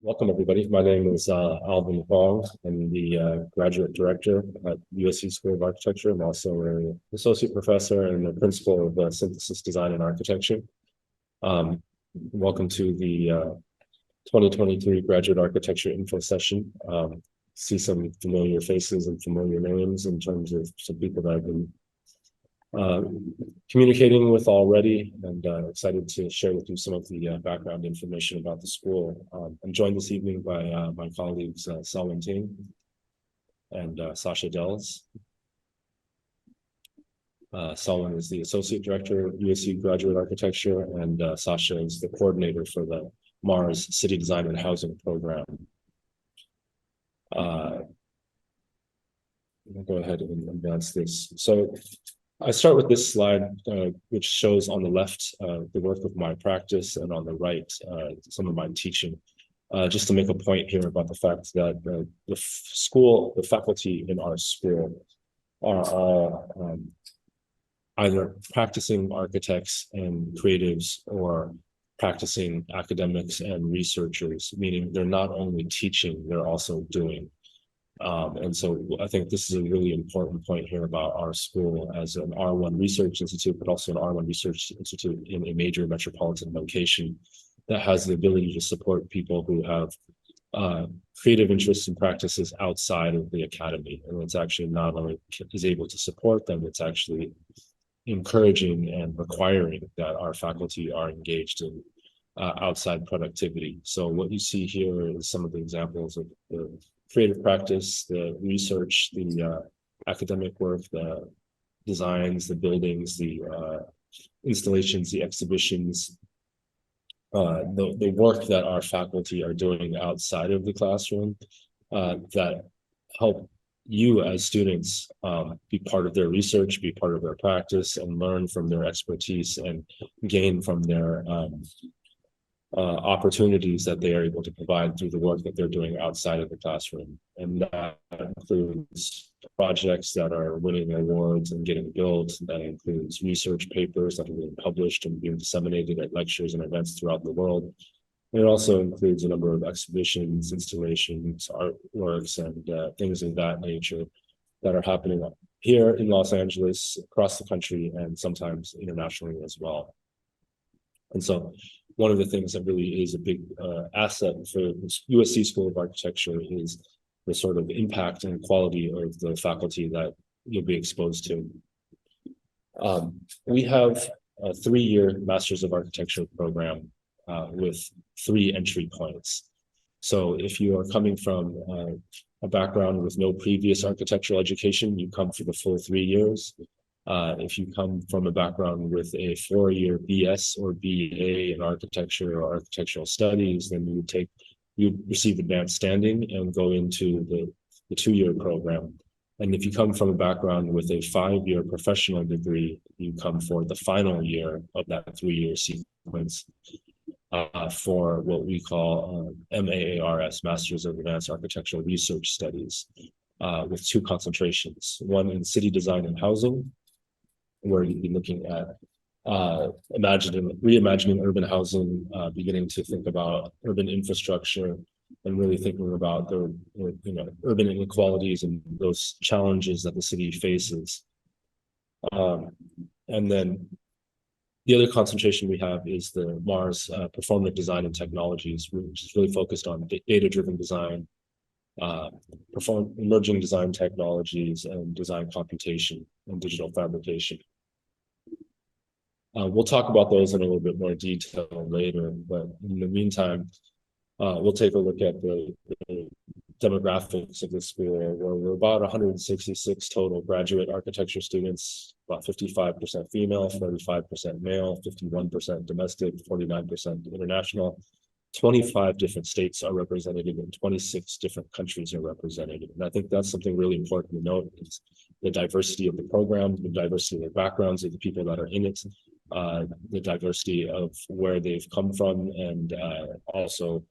Welcome, everybody. My name is Alvin Huang. I'm the graduate director at USC School of Architecture. I'm also an associate professor and the principal of synthesis design and architecture. Welcome to the 2023 graduate architecture info session. See some familiar faces and familiar names in terms of some people that I've been communicating with already, and excited to share with you some of the background information about the school. I'm joined this evening by my colleagues Selwyn Ting and Sascha Delz. Selwyn is the Associate Director of USC Graduate Architecture, and Sascha is the coordinator for the MAARS City Design and Housing Program. I'll go ahead and advance this. So I start with this slide, which shows on the left the work of my practice, and on the right some of my teaching. Just to make a point here about the fact that the faculty in our school are all either practicing architects and creatives or practicing academics and researchers, meaning they're not only teaching, they're also doing. And so I think this is a really important point here about our school as an R1 research institute, but also an R1 research institute in a major metropolitan location that has the ability to support people who have creative interests and practices outside of the academy. And it's actually not only is able to support them, it's actually encouraging and requiring that our faculty are engaged in outside productivity. So what you see here is some of the examples of the creative practice, the research, the academic work, the designs, the buildings, the installations, the exhibitions, the work that our faculty are doing outside of the classroom that help you as students be part of their research, be part of their practice, and learn from their expertise and gain from their opportunities that they are able to provide through the work that they're doing outside of the classroom. And that includes projects that are winning awards and getting built. That includes research papers that are being published and being disseminated at lectures and events throughout the world. And it also includes a number of exhibitions, installations, artworks, and things of that nature that are happening here in Los Angeles, across the country, and sometimes internationally as well. And so one of the things that really is a big asset for USC School of Architecture is the sort of impact and quality of the faculty that you'll be exposed to. We have a 3-year Masters of Architecture program with 3 entry points. So if you are coming from a background with no previous architectural education, you come for the full 3 years. If you come from a background with a 4-year BS or BA in architecture or architectural studies, then you receive advanced standing and go into the 2-year program. And if you come from a background with a 5-year professional degree, you come for the final year of that 3-year sequence for what we call MAARS, Masters of Advanced Architectural Research Studies, with 2 concentrations, one in city design and housing, where you'd be looking at reimagining urban housing, beginning to think about urban infrastructure, and really thinking about the urban inequalities and those challenges that the city faces. And then the other concentration we have is the MAARS Performative Design and Technologies, which is really focused on data-driven design, emerging design technologies, and design computation and digital fabrication. We'll talk about those in a little bit more detail later, but in the meantime, we'll take a look at the demographics of the school, where we're about 166 total graduate architecture students, about 55% female, 45% male, 51% domestic, 49% international. 25 different states are represented, and 26 different countries are represented. And I think that's something really important to note, is the diversity of the program, the diversity of the backgrounds of the people that are in it, the diversity of where they've come from, and also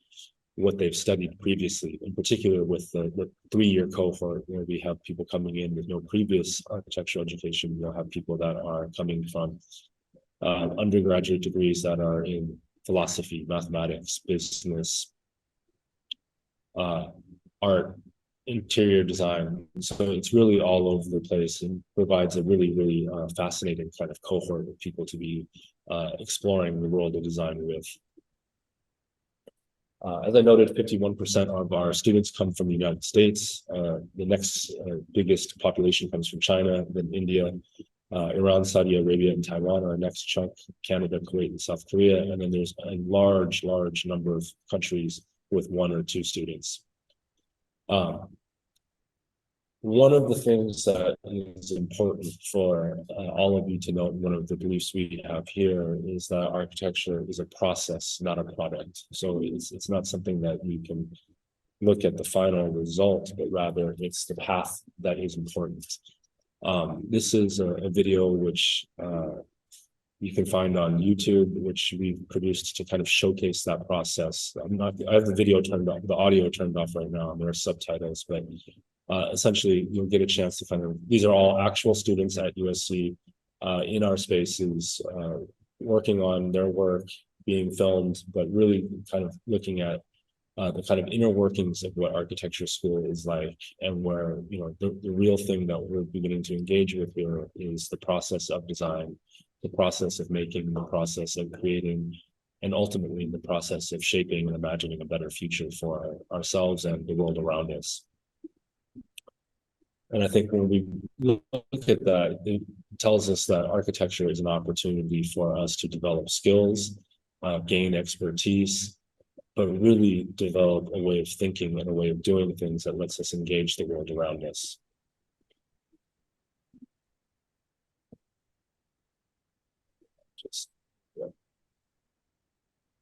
what they've studied previously, in particular with the 3-year cohort, where we have people coming in with no previous architectural education. We'll have people that are coming from undergraduate degrees that are in philosophy, mathematics, business, art, interior design. So it's really all over the place and provides a really fascinating kind of cohort of people to be exploring the world of design with. As I noted, 51% of our students come from the United States. The next biggest population comes from China, then India, Iran, Saudi Arabia, and Taiwan are our next chunk, Canada, Kuwait, and South Korea. And then there's a large number of countries with 1 or 2 students. One of the things that is important for all of you to know, one of the beliefs we have here is that architecture is a process, not a product. So it's not something that you can look at the final result, but rather it's the path that is important. This is a video which you can find on YouTube, which we've produced to kind of showcase that process. I have the video turned off, the audio turned off right now, and there are subtitles, but essentially you'll get a chance to kind of, these are all actual students at USC in our spaces, working on their work, being filmed, but really kind of looking at the kind of inner workings of what architecture school is like, and where, you know, the real thing that we're beginning to engage with here is the process of design, the process of making, the process of creating, and ultimately the process of shaping and imagining a better future for ourselves and the world around us. And I think when we look at that, it tells us that architecture is an opportunity for us to develop skills, gain expertise, but really develop a way of thinking and a way of doing things that lets us engage the world around us.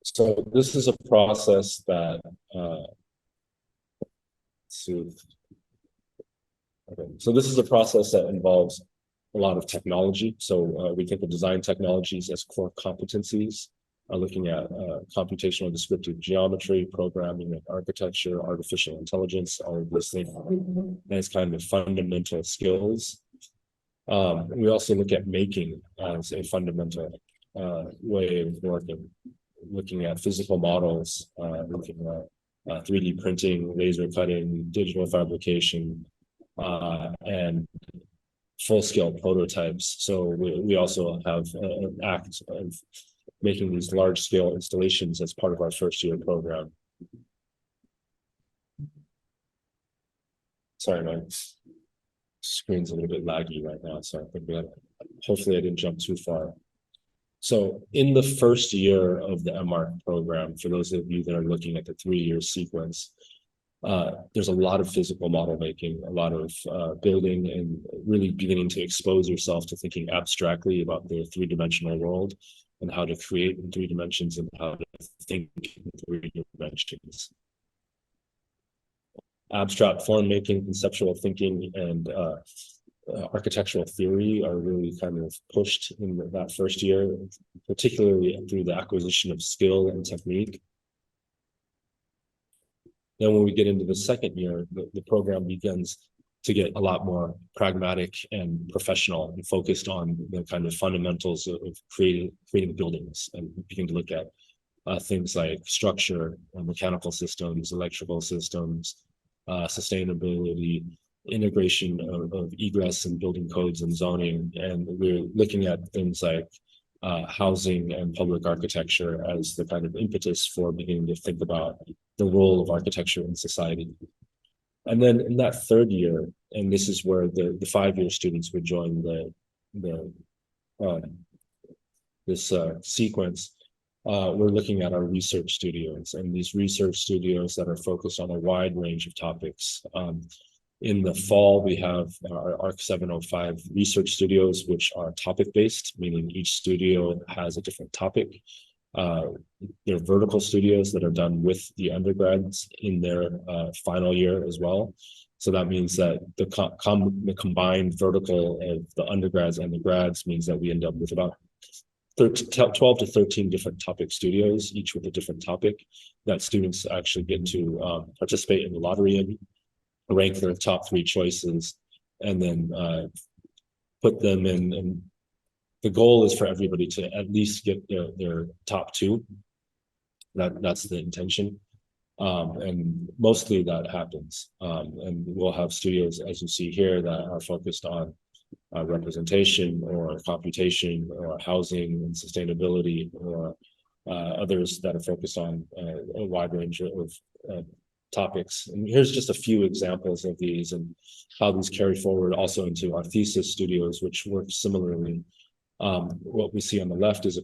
So this is a process that, so this is a process that involves a lot of technology. So we think of design technologies as core competencies, looking at computational descriptive geometry, programming and architecture, artificial intelligence, all of these things as kind of fundamental skills. We also look at making as a fundamental way of working, looking at physical models, looking at 3D printing, laser cutting, digital fabrication, and full-scale prototypes. So we also have an act of making these large-scale installations as part of our first-year program. Sorry, my screen's a little bit laggy right now, so I think that hopefully I didn't jump too far. So in the first year of the M.Arch program, for those of you that are looking at the 3-year sequence, there's a lot of physical model making, a lot of building, and really beginning to expose yourself to thinking abstractly about the 3-dimensional world and how to create in 3 dimensions and how to think in 3 dimensions. Abstract form making, conceptual thinking, and architectural theory are really kind of pushed in that first year, particularly through the acquisition of skill and technique. Then when we get into the second year, the program begins to get a lot more pragmatic and professional and focused on the kind of fundamentals of creating buildings, and begin to look at things like structure, mechanical systems, electrical systems, sustainability, integration of egress and building codes and zoning. And we're looking at things like housing and public architecture as the kind of impetus for beginning to think about the role of architecture in society. And then in that third year, and this is where the 5-year students would join this sequence, we're looking at our research studios, and these research studios that are focused on a wide range of topics. In the fall, we have our ARC 705 research studios, which are topic-based, meaning each studio has a different topic. They're vertical studios that are done with the undergrads in their final year as well. So that means that the combined vertical of the undergrads and the grads means that we end up with about 12 to 13 different topic studios, each with a different topic that students actually get to participate in the lottery in, rank their top 3 choices, and then put them in. And the goal is for everybody to at least get their top 2. That's the intention. And mostly that happens. And we'll have studios, as you see here, that are focused on representation or computation or housing and sustainability, or others that are focused on a wide range of topics. And here's just a few examples of these and how these carry forward also into our thesis studios, which work similarly. What we see on the left is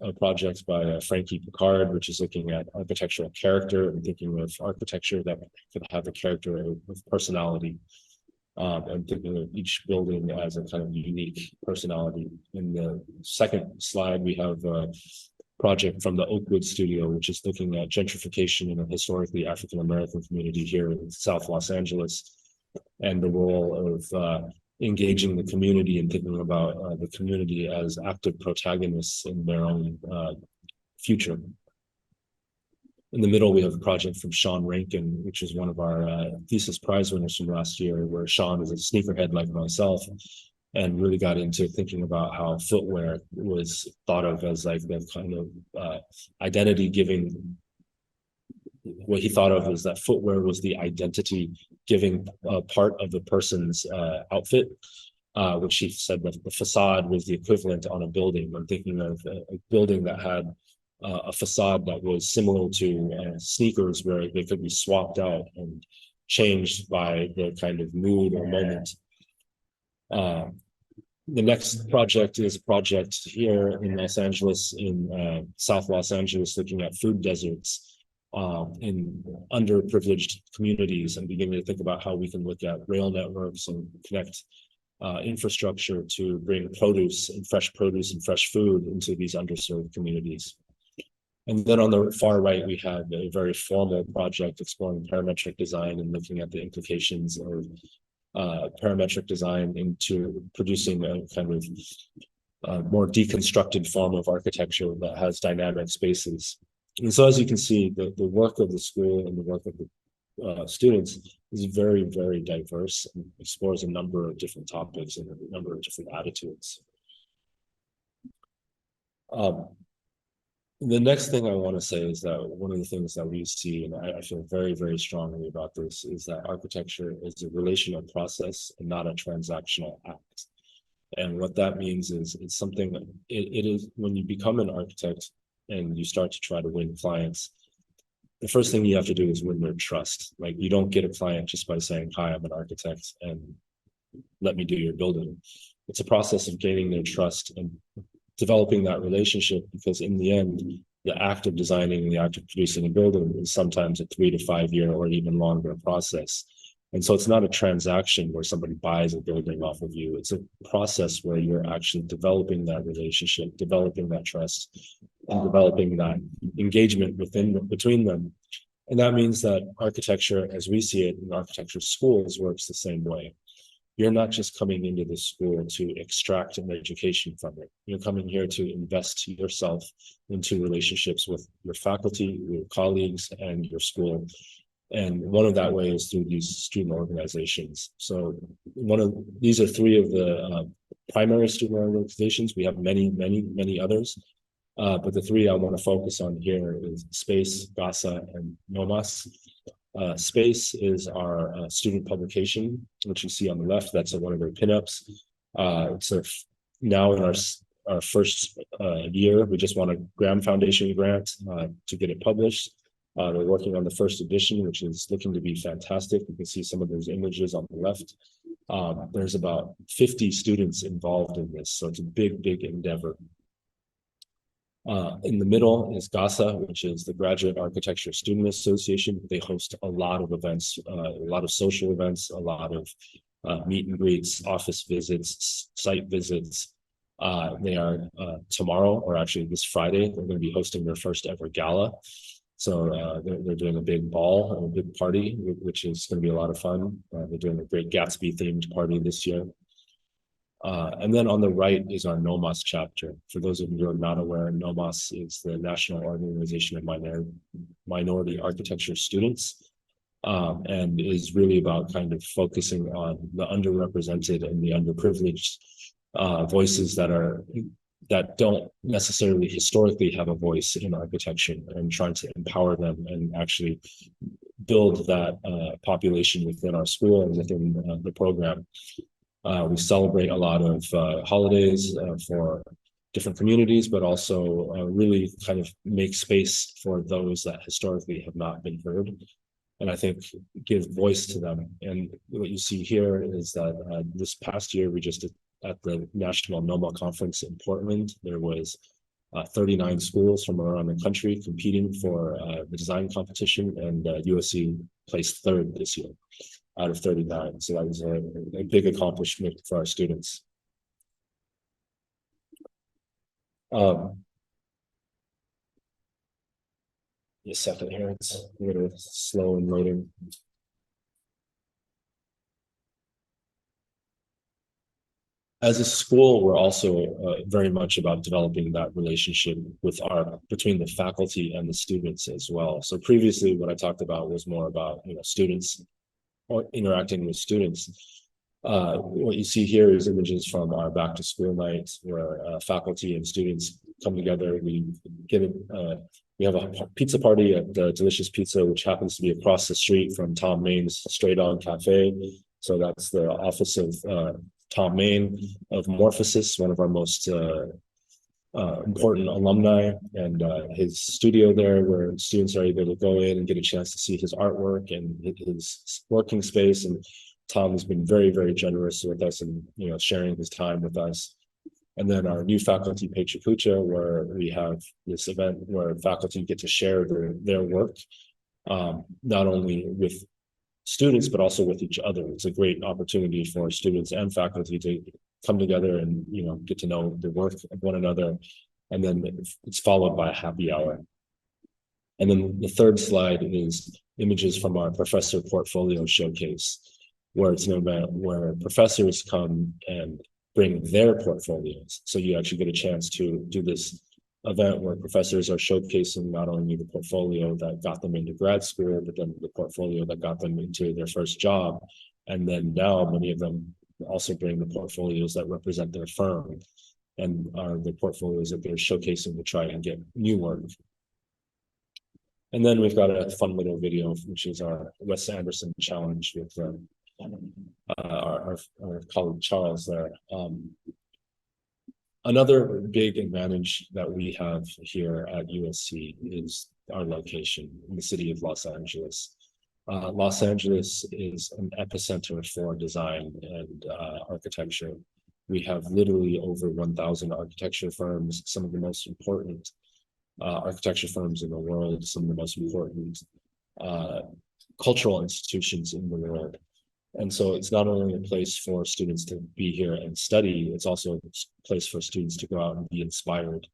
a project by Frankie Picard, which is looking at architectural character and thinking of architecture that could have a character of personality, and thinking of each building as a kind of unique personality. In the second slide, we have a project from the Oakwood Studio, which is looking at gentrification in a historically African-American community here in South Los Angeles, and the role of engaging the community and thinking about the community as active protagonists in their own future. In the middle, we have a project from Sean Rankin, which is one of our thesis prize winners from last year, where Sean is a sneakerhead like myself and really got into thinking about how footwear was thought of as like the kind of identity giving. What he thought of is that footwear was the identity giving part of the person's outfit, which he said that the facade was the equivalent on a building. I'm thinking of a building that had a facade that was similar to sneakers, where they could be swapped out and changed by the kind of mood or moment. The next project is a project here in Los Angeles, in South Los Angeles, looking at food deserts in underprivileged communities, and beginning to think about how we can look at rail networks and connect infrastructure to bring produce and fresh food into these underserved communities. And then on the far right, we have a very formal project exploring parametric design and looking at the implications of parametric design into producing a kind of more deconstructed form of architecture that has dynamic spaces. And so, as you can see, the work of the school and the work of the students is very, very diverse and explores a number of different topics and a number of different attitudes. The next thing I want to say is that one of the things that we see, and I feel very, very strongly about this, is that architecture is a relational process and not a transactional act. And what that means is it's something that it is when you become an architect and you start to try to win clients, the first thing you have to do is win their trust. Like, you don't get a client just by saying, "Hi, I'm an architect and let me do your building." It's a process of gaining their trust and developing that relationship, because in the end, the act of designing and the act of producing a building is sometimes a 3 to 5 year or even longer process. And so it's not a transaction where somebody buys a building off of you. It's a process where you're actually developing that relationship, developing that trust, and developing that engagement between them. And that means that architecture, as we see it in architecture schools, works the same way. You're not just coming into the school to extract an education from it. You're coming here to invest yourself into relationships with your faculty, your colleagues, and your school. And one of that way is through these student organizations. So these are three of the primary student organizations. We have many, many, many others. But the three I want to focus on here is SPACE, GASA, and NOMAS. SPACE is our student publication, which you see on the left. That's one of their pinups. It's now in our first year. We just won a Graham Foundation grant to get it published. We're working on the first edition, which is looking to be fantastic. You can see some of those images on the left. There's about 50 students involved in this, so it's a big, big endeavor. In the middle is GASA, which is the Graduate Architecture Student Association. They host a lot of events, a lot of social events, a lot of meet and greets, office visits, site visits. They are tomorrow, or actually this Friday, they're going to be hosting their first ever gala. So they're doing a big ball and a big party, which is going to be a lot of fun. They're doing a great Gatsby themed party this year. And then on the right is our NOMAS chapter. For those of you who are not aware, NOMAS is the National Organization of Minority Architecture Students, and is really about kind of focusing on the underrepresented and the underprivileged voices that are that don't necessarily historically have a voice in architecture, and trying to empower them and actually build that population within our school and within the program. We celebrate a lot of holidays for different communities, but also really kind of make space for those that historically have not been heard. And I think give voice to them. And what you see here is that this past year, we just did at the National NOMA conference in Portland, there was 39 schools from around the country competing for the design competition, and USC placed third this year out of 39. So that was a big accomplishment for our students. A second here, it's a little slow in loading. As a school, we're also very much about developing that relationship with between the faculty and the students as well. So previously, what I talked about was more about students or interacting with students. What you see here is images from our back to school night, where faculty and students come together. We have a pizza party at Delicious Pizza, which happens to be across the street from Tom Main's Straight On Cafe. So that's the office of Tom Main of Morphosis, one of our most important alumni, and his studio there, where students are able to go in and get a chance to see his artwork and his working space. And Tom has been very, very generous with us and sharing his time with us. And then our new faculty Pechakucha, where we have this event where faculty get to share their work, not only with students, but also with each other. It's a great opportunity for students and faculty to come together and get to know the work of one another. And then it's followed by a happy hour. And then the third slide is images from our professor portfolio showcase, where it's an event where professors come and bring their portfolios. So you actually get a chance to do this event where professors are showcasing not only the portfolio that got them into grad school, but then the portfolio that got them into their first job. And then now many of them also bring the portfolios that represent their firm and are the portfolios that they're showcasing to try and get new work. And then we've got a fun little video, which is our Wes Anderson challenge with our colleague Charles there. Another big advantage that we have here at USC is our location in the city of Los Angeles. Los Angeles is an epicenter for design and architecture. We have literally over 1,000 architecture firms, some of the most important architecture firms in the world, some of the most important cultural institutions in the world. And so it's not only a place for students to be here and study, it's also a place for students to go out and be inspired.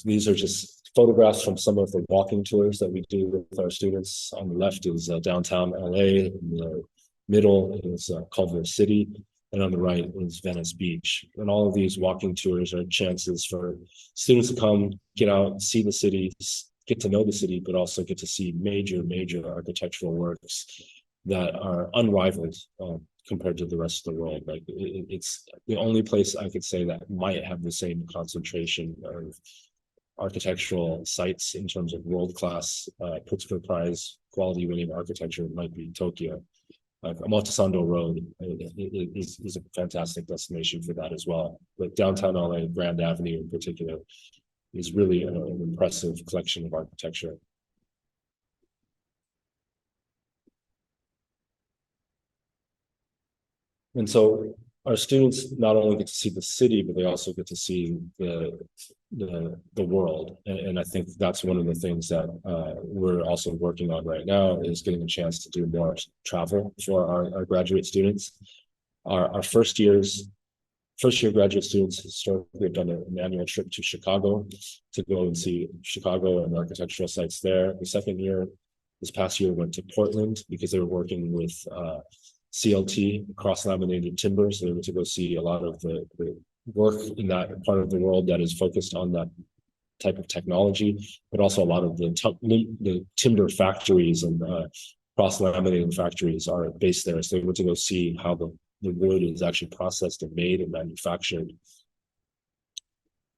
These are just photographs from some of the walking tours that we do with our students. On the left is downtown LA, in the middle is Culver City, and on the right is Venice Beach. And all of these walking tours are chances for students to come, get out, see the city, get to know the city, but also get to see major, major architectural works that are unrivaled compared to the rest of the world. Like it's the only place I could say that might have the same concentration of architectural sites in terms of world-class Pritzker Prize quality-winning architecture might be Tokyo. Omotesando Road is a fantastic destination for that as well. But downtown LA, Grand Avenue in particular, is really an impressive collection of architecture. And so our students not only get to see the city, but they also get to see the world. And I think that's one of the things that we're also working on right now, is getting a chance to do more travel for our graduate students. Our first year graduate students historically have done an annual trip to Chicago to go and see Chicago and architectural sites there. The second year, this past year, went to Portland because they were working with CLT, cross-laminated timber. So they were to go see a lot of the work in that part of the world that is focused on that type of technology, but also a lot of the timber factories and cross-laminating factories are based there. So they were to go see how the wood is actually processed and made and manufactured.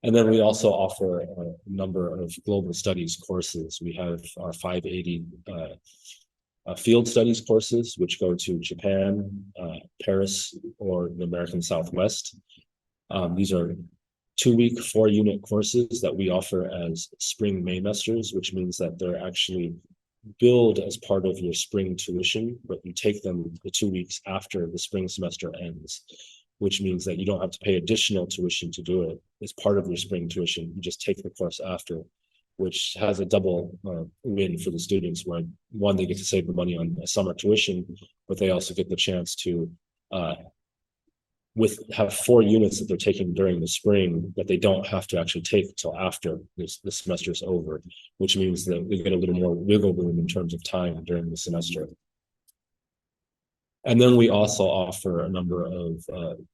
And then we also offer a number of global studies courses. We have our 580 field studies courses, which go to Japan, Paris, or the American Southwest. These are 2-week, 4-unit courses that we offer as spring maimesters, which means that they're actually billed as part of your spring tuition, but you take them the 2 weeks after the spring semester ends, which means that you don't have to pay additional tuition to do it. It's part of your spring tuition. You just take the course after, which has a double win for the students, where one, they get to save the money on a summer tuition, but they also get the chance to have 4 units that they're taking during the spring that they don't have to actually take until after the semester is over, which means that they get a little more wiggle room in terms of time during the semester. And then we also offer a number of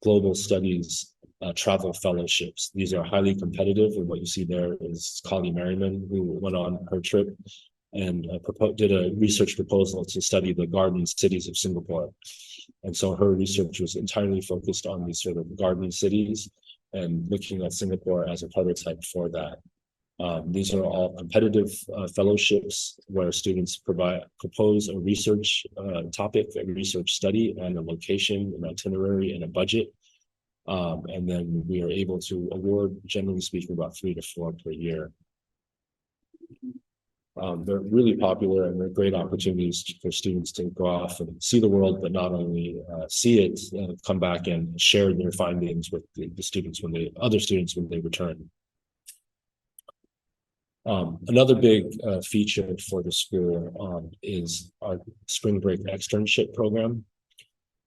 global studies travel fellowships. These are highly competitive, and what you see there is Kali Merriman, who went on her trip and did a research proposal to study the garden cities of Singapore. And so her research was entirely focused on these sort of garden cities and looking at Singapore as a prototype for that. These are all competitive fellowships where students propose a research topic, a research study, and a location, an itinerary, and a budget. And then we are able to award, generally speaking, about 3 to 4 per year. They're really popular, and they're great opportunities for students to go off and see the world, but not only see it, come back and share their findings with the students other students when they return. Another big feature for the school is our spring break externship program.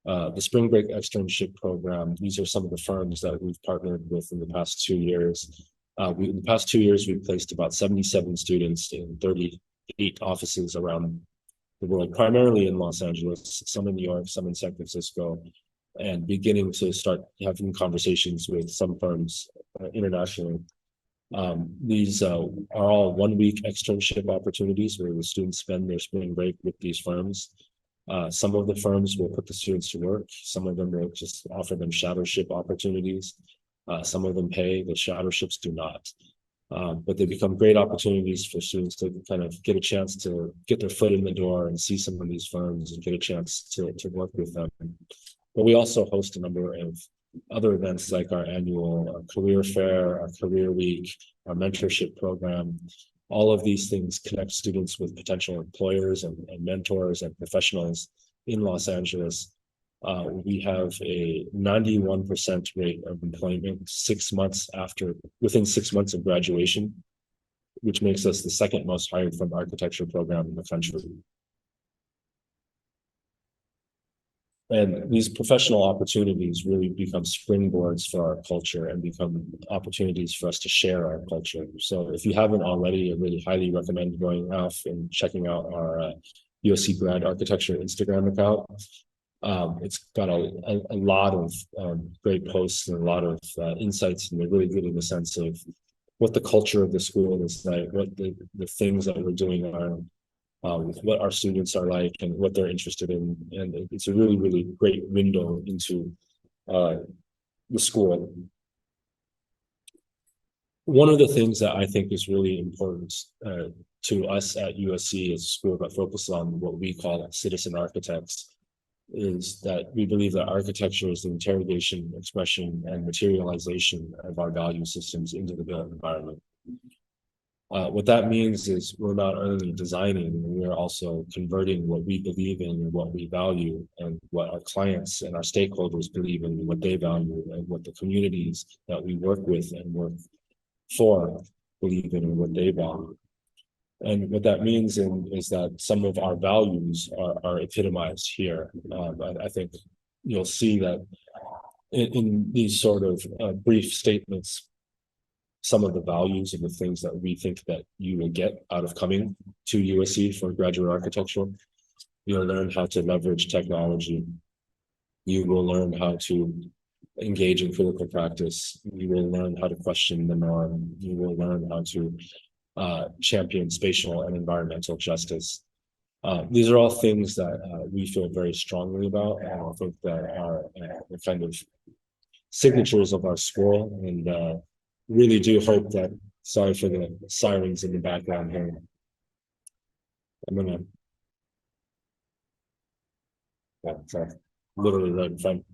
The spring break externship program, these are some of the firms that we've partnered with in the past 2 years. In the past 2 years, we've placed about 77 students in 38 offices around the world, primarily in Los Angeles, some in New York, some in San Francisco, and beginning to start having conversations with some firms internationally. These are all 1-week externship opportunities where the students spend their spring break with these firms. Some of the firms will put the students to work. Some of them will just offer them shadowship opportunities. Some of them pay, the shadowships do not. But they become great opportunities for students to kind of get a chance to get their foot in the door and see some of these firms and get a chance to work with them. But we also host a number of other events like our annual career fair, our career week, our mentorship program. All of these things connect students with potential employers and mentors and professionals in Los Angeles. We have a 91% rate of employment within 6 months of graduation, which makes us the second most hired from architecture program in the country. And these professional opportunities really become springboards for our culture and become opportunities for us to share our culture. So if you haven't already, I really highly recommend going off and checking out our USC Grad Architecture Instagram account. It's got a lot of great posts and a lot of insights, and they're really giving a sense of what the culture of the school is like, what the things that we're doing are, what our students are like, and what they're interested in. And it's a really, really great window into the school. One of the things that I think is really important to us at USC as a school that focuses on what we call citizen architects is that we believe that architecture is the interrogation, expression, and materialization of our value systems into the built environment. What that means is we're not only designing, we're also converting what we believe in and what we value, and what our clients and our stakeholders believe in and what they value, and what the communities that we work with and work for believe in and what they value. And what that means is that some of our values are epitomized here. I think you'll see that in these sort of brief statements, some of the values and the things that we think that you will get out of coming to USC for graduate architecture. You'll learn how to leverage technology. You will learn how to engage in critical practice. You will learn how to question the norm. You will learn how to champion spatial and environmental justice. These are all things that we feel very strongly about, and I think that are the kind of signatures of our school. And really do hope that, sorry for the sirens in the background here. I'm gonna, yeah, sorry, literally right in front.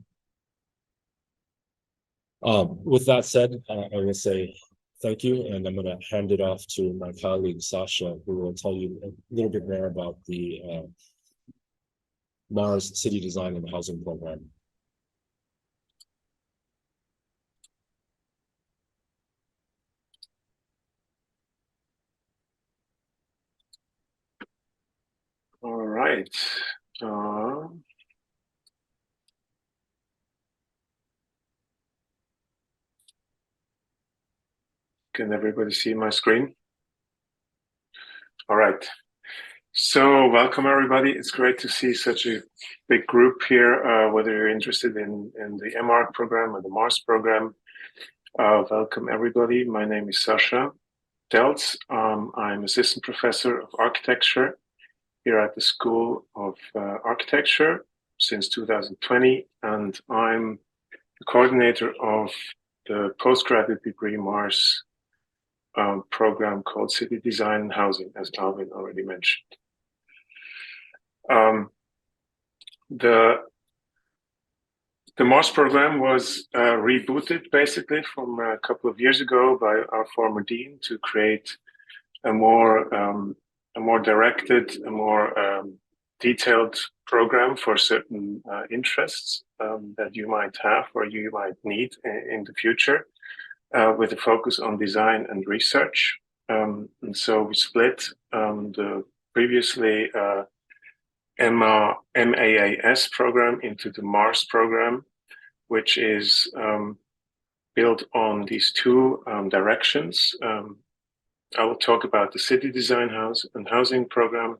With that said, I will say thank you, and I'm going to hand it off to my colleague Sascha, who will tell you a little bit more about the MAARS City Design and Housing Program. All right. Can everybody see my screen? All right. So welcome everybody. It's great to see such a big group here, whether you're interested in the M.Arch program or the MAARS program. Welcome everybody. My name is Sascha Delz. I'm assistant professor of architecture here at the School of Architecture since 2020, and I'm the coordinator of the postgraduate degree MAARS program called City Design and Housing, as Alvin already mentioned. The MAARS program was rebooted basically from a couple of years ago by our former dean to create a more directed, a more detailed program for certain interests that you might have or you might need in the future, with a focus on design and research. And so we split the previously MAAS program into the MAARS program, which is built on these two directions. I will talk about the City Design and Housing program.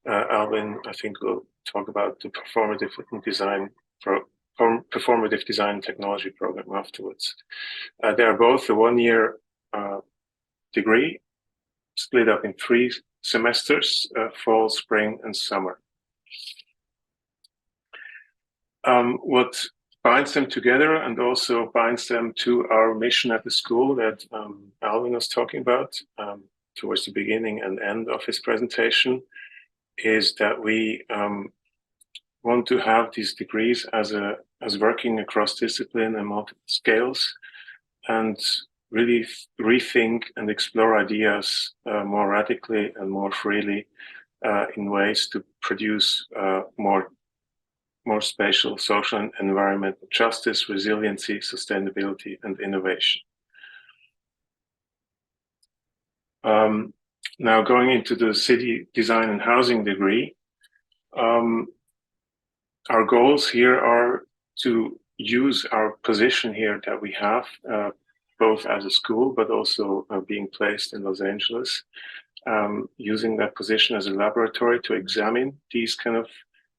Alvin, I think, will talk about the Performative Design Technology program afterwards. They are both a one-year degree, split up in 3 semesters, fall, spring, and summer. What binds them together and also binds them to our mission at the school that Alvin was talking about towards the beginning and end of his presentation is that we want to have these degrees as working across discipline and multiple scales, and really rethink and explore ideas more radically and more freely in ways to produce more spatial, social, and environmental justice, resiliency, sustainability, and innovation. Now going into the City Design and Housing degree, our goals here are to use our position here that we have, both as a school, but also being placed in Los Angeles, using that position as a laboratory to examine these kind of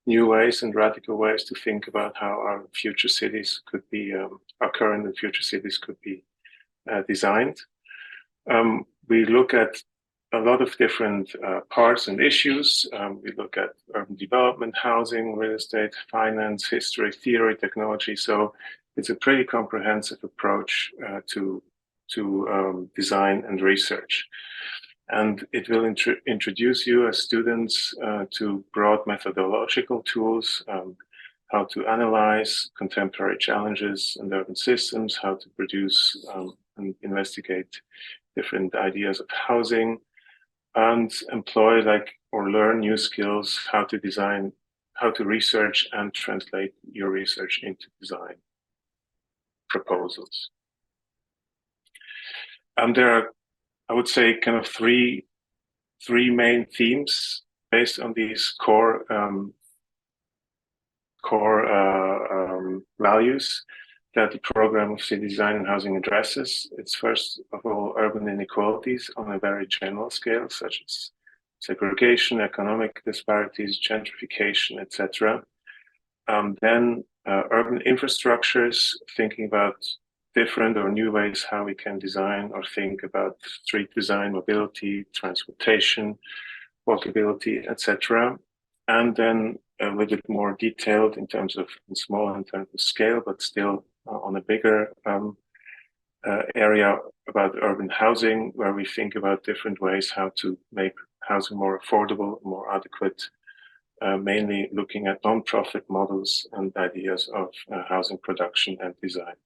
new ways and radical ways to think about how our future cities could be, our current and future cities could be designed. We look at a lot of different parts and issues. We look at urban development, housing, real estate, finance, history, theory, technology. So it's a pretty comprehensive approach to design and research. And it will introduce you as students to broad methodological tools, how to analyze contemporary challenges and urban systems, how to produce and investigate different ideas of housing, and employ or learn new skills, how to design, how to research and translate your research into design proposals. There are, I would say, kind of three main themes based on these core values that the program of City Design and Housing addresses. It's first of all urban inequalities on a very general scale, such as segregation, economic disparities, gentrification, etc. Then urban infrastructures, thinking about different or new ways how we can design or think about street design, mobility, transportation, walkability, etc. And then a little bit more detailed in terms of small in terms of scale, but still on a bigger area about urban housing, where we think about different ways how to make housing more affordable, more adequate, mainly looking at non-profit models and ideas of housing production and design.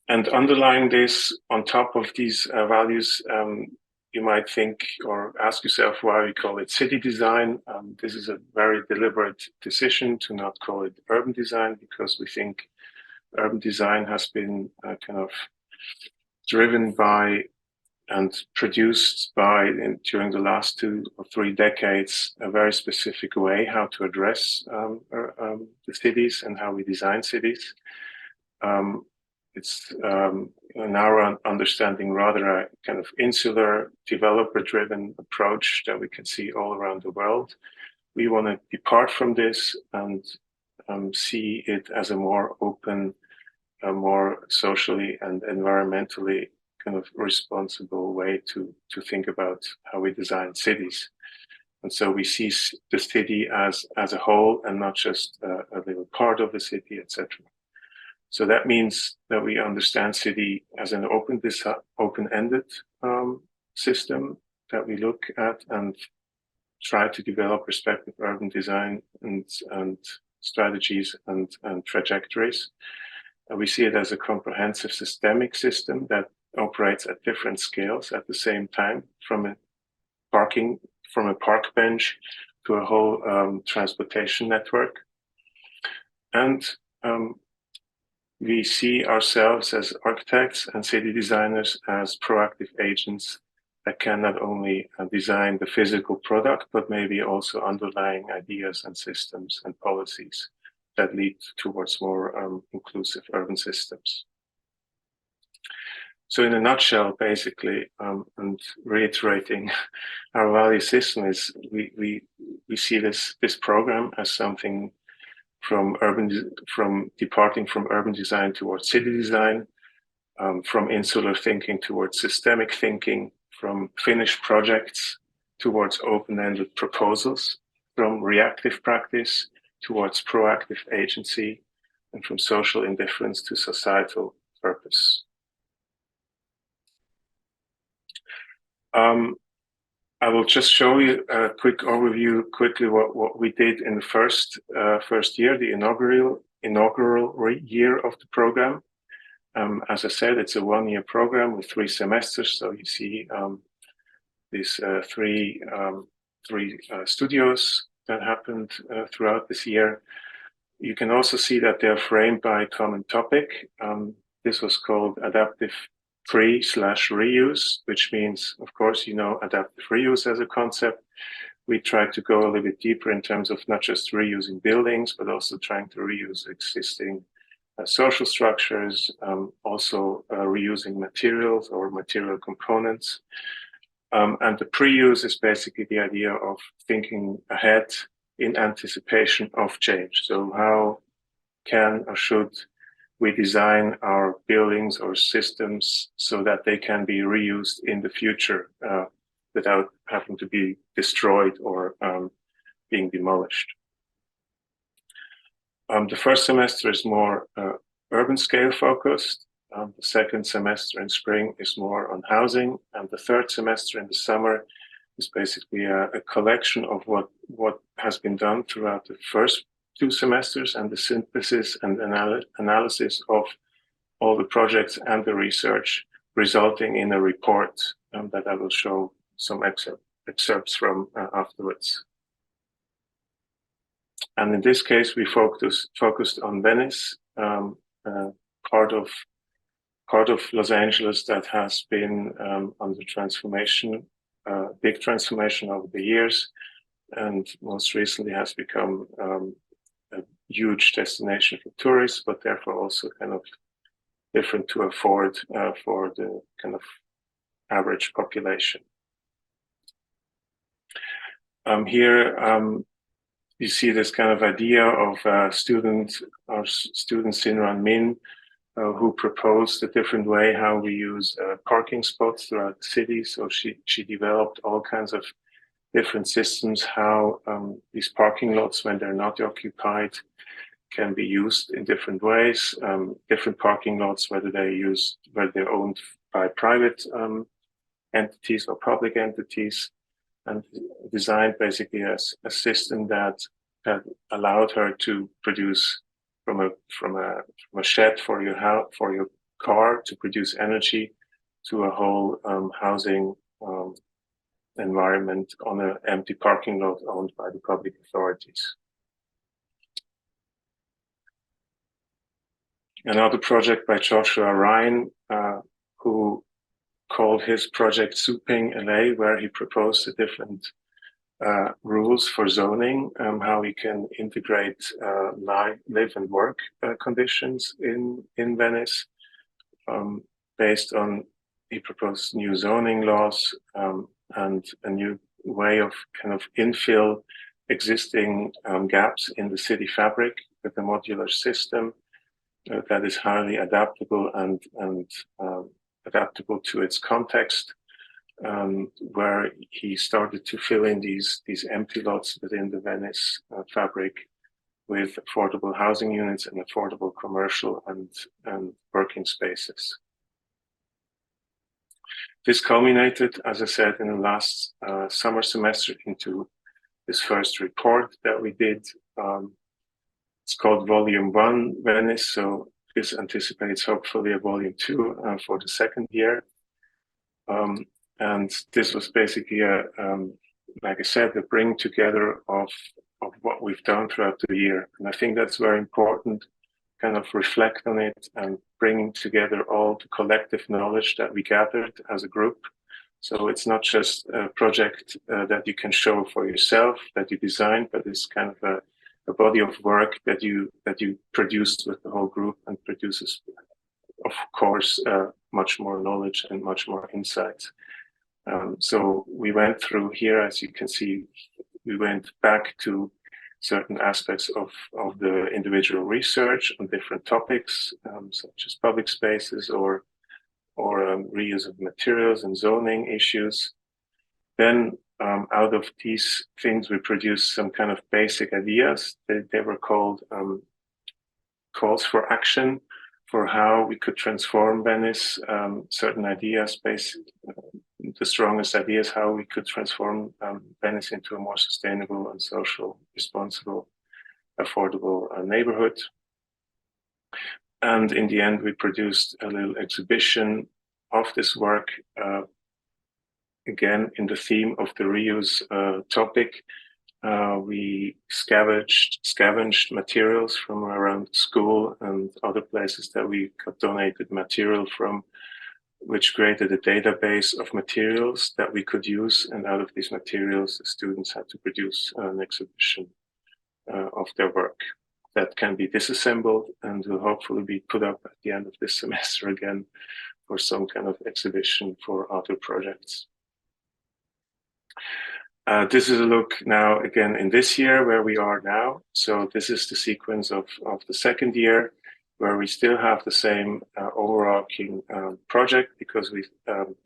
And underlying this, on top of these values, you might think or ask yourself why we call it city design. This is a very deliberate decision to not call it urban design, because we think urban design has been kind of driven by and produced by, during the last 2 or 3 decades, a very specific way how to address the cities and how we design cities. It's in our understanding rather a kind of insular, developer-driven approach that we can see all around the world. We want to depart from this and see it as a more open, more socially and environmentally kind of responsible way to think about how we design cities. And so we see the city as a whole and not just a little part of the city, etc. So that means that we understand city as an open-ended system that we look at and try to develop respective urban design and strategies and trajectories. We see it as a comprehensive systemic system that operates at different scales at the same time, from a park bench to a whole transportation network. And we see ourselves as architects and city designers as proactive agents that can not only design the physical product, but maybe also underlying ideas and systems and policies that lead towards more inclusive urban systems. So in a nutshell, basically, and reiterating our value system is we see this program as something from departing from urban design towards city design, from insular thinking towards systemic thinking, from finished projects towards open-ended proposals, from reactive practice towards proactive agency, and from social indifference to societal purpose. I will just show you a quick overview, quickly what we did in the first year, the inaugural year of the program. As I said, it's a 1-year program with 3 semesters. So you see these three studios that happened throughout this year. You can also see that they're framed by a common topic. This was called adaptive free/reuse, which means, of course, adaptive reuse as a concept. We tried to go a little bit deeper in terms of not just reusing buildings, but also trying to reuse existing social structures, also reusing materials or material components. And the pre-use is basically the idea of thinking ahead in anticipation of change. So how can or should we design our buildings or systems so that they can be reused in the future without having to be destroyed or being demolished. The first semester is more urban scale focused. The second semester in spring is more on housing. And the third semester in the summer is basically a collection of what has been done throughout the first 2 semesters and the synthesis and analysis of all the projects and the research, resulting in a report that I will show some excerpts from afterwards. And in this case, we focused on Venice, part of Los Angeles that has been under transformation, big transformation over the years, and most recently has become a huge destination for tourists, but therefore also kind of different to afford for the kind of average population. Here you see this kind of idea of student Sinran Min, who proposed a different way how we use parking spots throughout the city. So she developed all kinds of different systems, how these parking lots, when they're not occupied, can be used in different ways. Different parking lots, whether they're owned by private entities or public entities, and designed basically as a system that allowed her to produce from a shed for your house, for your car, to produce energy to a whole housing environment on an empty parking lot owned by the public authorities. Another project by Joshua Ryan, who called his project Souping LA, where he proposed the different rules for zoning, how we can integrate live and work conditions in Venice, based on, he proposed new zoning laws and a new way of kind of infill existing gaps in the city fabric with a modular system that is highly adaptable and adaptable to its context, where he started to fill in these empty lots within the Venice fabric with affordable housing units and affordable commercial and working spaces. This culminated, as I said, in the last summer semester into this first report that we did. It's called Volume 1 Venice, so this anticipates hopefully a Volume 2 for the second year. And this was basically like I said, the bring together of what we've done throughout the year. And I think that's very important, kind of reflect on it and bringing together all the collective knowledge that we gathered as a group. So it's not just a project that you can show for yourself, that you designed, but it's kind of a body of work that you produced with the whole group, and produces, of course, much more knowledge and much more insights. So we went through here, as you can see, we went back to certain aspects of the individual research on different topics, such as public spaces or reuse of materials and zoning issues. Then out of these things, we produced some kind of basic ideas. They were called calls for action for how we could transform Venice, certain ideas, the strongest ideas, how we could transform Venice into a more sustainable and social, responsible, affordable neighborhood. And in the end, we produced a little exhibition of this work, again, in the theme of the reuse topic. We scavenged materials from around the school and other places that we got donated material from, which created a database of materials that we could use. And out of these materials, the students had to produce an exhibition of their work that can be disassembled and will hopefully be put up at the end of this semester again for some kind of exhibition for other projects. This is a look now again in this year where we are now. So this is the sequence of the second year, where we still have the same overarching project, because we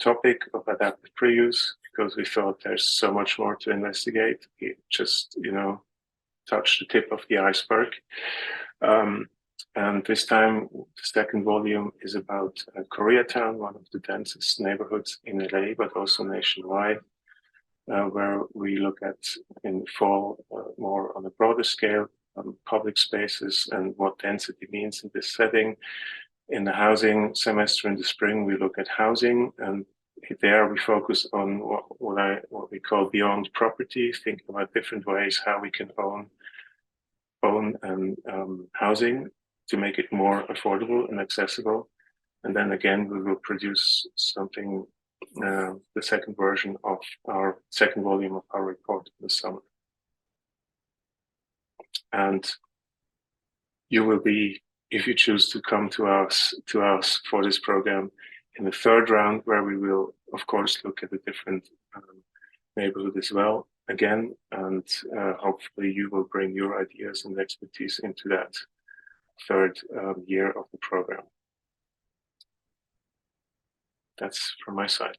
topic of adaptive pre-use, because we thought there's so much more to investigate. It just, touched the tip of the iceberg. And this time, the second volume is about Koreatown, one of the densest neighborhoods in LA, but also nationwide, where we look at in the fall more on a broader scale, public spaces and what density means in this setting. In the housing semester in the spring, we look at housing, and there we focus on what we call beyond property, thinking about different ways how we can own housing to make it more affordable and accessible. And then again, we will produce something, the second version of our second volume of our report in the summer. And you will be, if you choose to come to us for this program, in the third round, where we will, of course, look at the different neighborhood as well again, and hopefully you will bring your ideas and expertise into that third year of the program. That's from my side.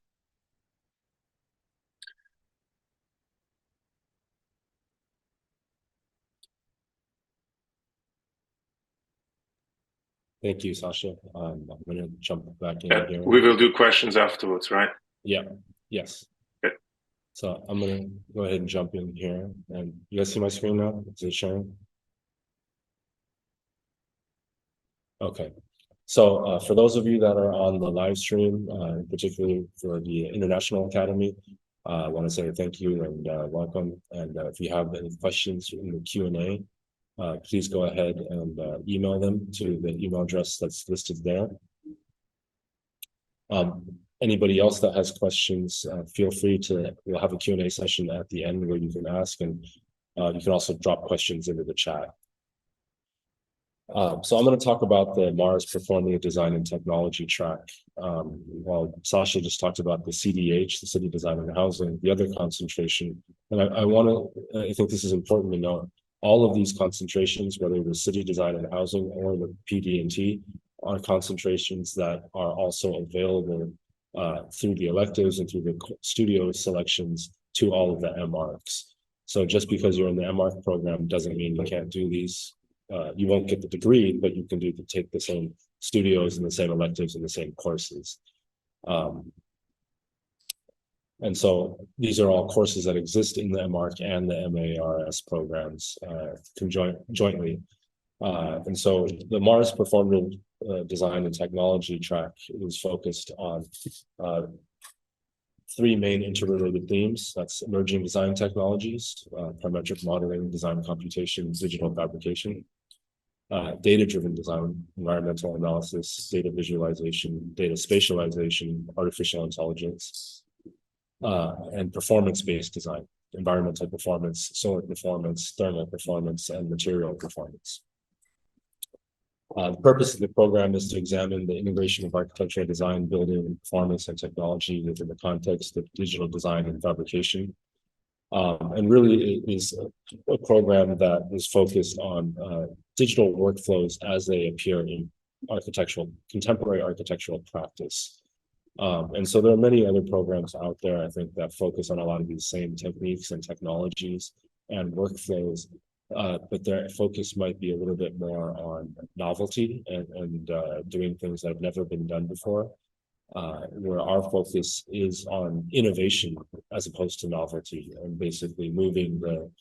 Thank you, Sascha. I'm going to jump back in And here. we will do questions afterwards, right? Yeah, yes. Okay. So I'm going to go ahead and jump in here. And you guys see my screen now? Is it showing? Okay. So for those of you that are on the live stream, particularly for the International Academy, I want to say thank you and welcome. And if you have any questions in the Q&A, please go ahead and email them to the email address that's listed there. Anybody else that has questions, feel free to, we'll have a Q&A session at the end where you can ask, and you can also drop questions into the chat. So I'm going to talk about the MAARS Performative Design and Technology track. While Sascha just talked about the CDH, the City Design and Housing, the other concentration, and I think this is important to note, all of these concentrations, whether the City Design and Housing or the PD&T, are concentrations that are also available through the electives and through the studio selections to all of the M.Archs. So just because you're in the M.Arch program doesn't mean you can't do these. You won't get the degree, but you can take the same studios and the same electives and the same courses. And so these are all courses that exist in the M.Arch and the MAARS programs jointly. And so the MAARS Performative Design and Technology track is focused on three main interrelated themes. That's emerging design technologies, parametric modeling, design computation, digital fabrication, data-driven design, environmental analysis, data visualization, data spatialization, artificial intelligence, and performance-based design, environmental performance, solar performance, thermal performance, and material performance. The purpose of the program is to examine the integration of architectural design, building, performance, and technology within the context of digital design and fabrication. And really it is a program that is focused on digital workflows as they appear in contemporary architectural practice. And so there are many other programs out there, I think, that focus on a lot of these same techniques and technologies and workflows, but their focus might be a little bit more on novelty and doing things that have never been done before. Where our focus is on innovation as opposed to novelty, and basically moving the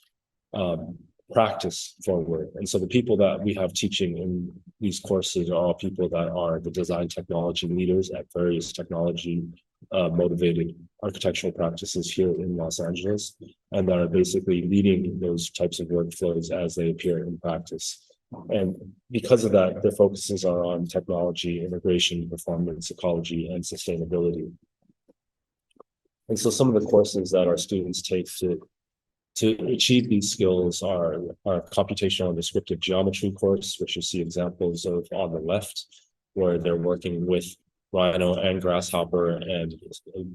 practice forward. And so the people that we have teaching in these courses are all people that are the design technology leaders at various technology motivated architectural practices here in Los Angeles, and that are basically leading those types of workflows as they appear in practice. And because of that, their focuses are on technology, integration, performance, ecology, and sustainability. And so some of the courses that our students take to achieve these skills are our computational and descriptive geometry course, which you see examples of on the left, where they're working with Rhino and Grasshopper and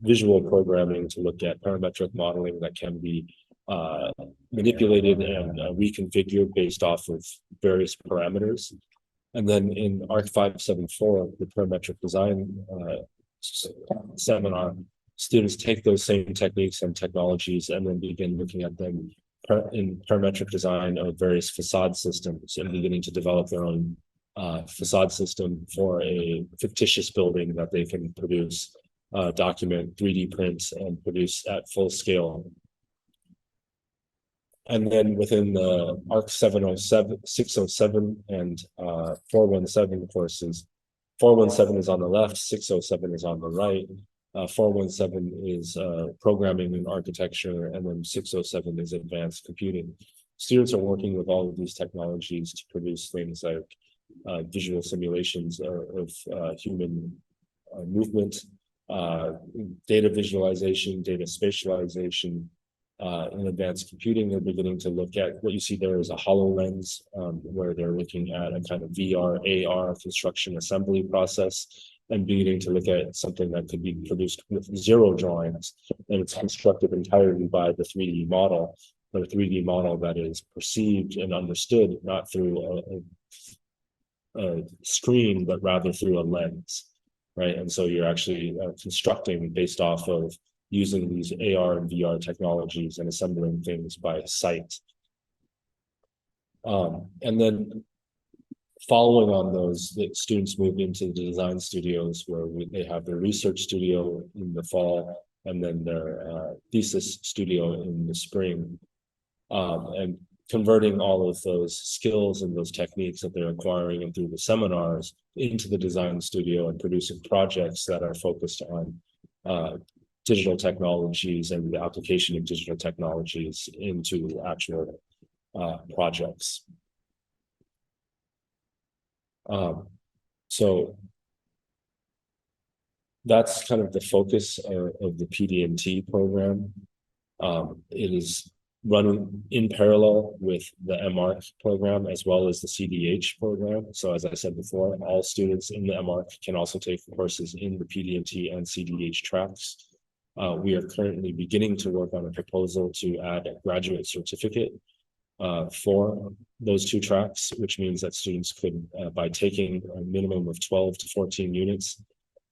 visual programming to look at parametric modeling that can be manipulated and reconfigured based off of various parameters. And then in ARC 574, the parametric design seminar, students take those same techniques and technologies and then begin looking at them in parametric design of various facade systems and beginning to develop their own facade system for a fictitious building that they can produce, document, 3D print, and produce at full scale. And then within the ARC 707, 607, and 417 courses, 417 is on the left, 607 is on the right. 417 is programming and architecture, and then 607 is advanced computing. Students are working with all of these technologies to produce things like visual simulations of human movement, data visualization, data spatialization. In advanced computing, they're beginning to look at what you see there is a HoloLens, where they're looking at a kind of VR, AR construction assembly process, and beginning to look at something that could be produced with zero drawings, and it's constructed entirely by the 3D model, but a 3D model that is perceived and understood not through a screen, but rather through a lens, right? And so you're actually constructing based off of using these AR and VR technologies and assembling things by sight. And then following on those, the students moved into the design studios where they have their research studio in the fall and then their thesis studio in the spring. And converting all of those skills and those techniques that they're acquiring and through the seminars into the design studio and producing projects that are focused on digital technologies and the application of digital technologies into actual projects. So that's kind of the focus of the PD&T program. It is running in parallel with the M.Arch program as well as the CDH program. So as I said before, all students in the M.Arch can also take courses in the PD&T and CDH tracks. We are currently beginning to work on a proposal to add a graduate certificate for those two tracks, which means that students could, by taking a minimum of 12 to 14 units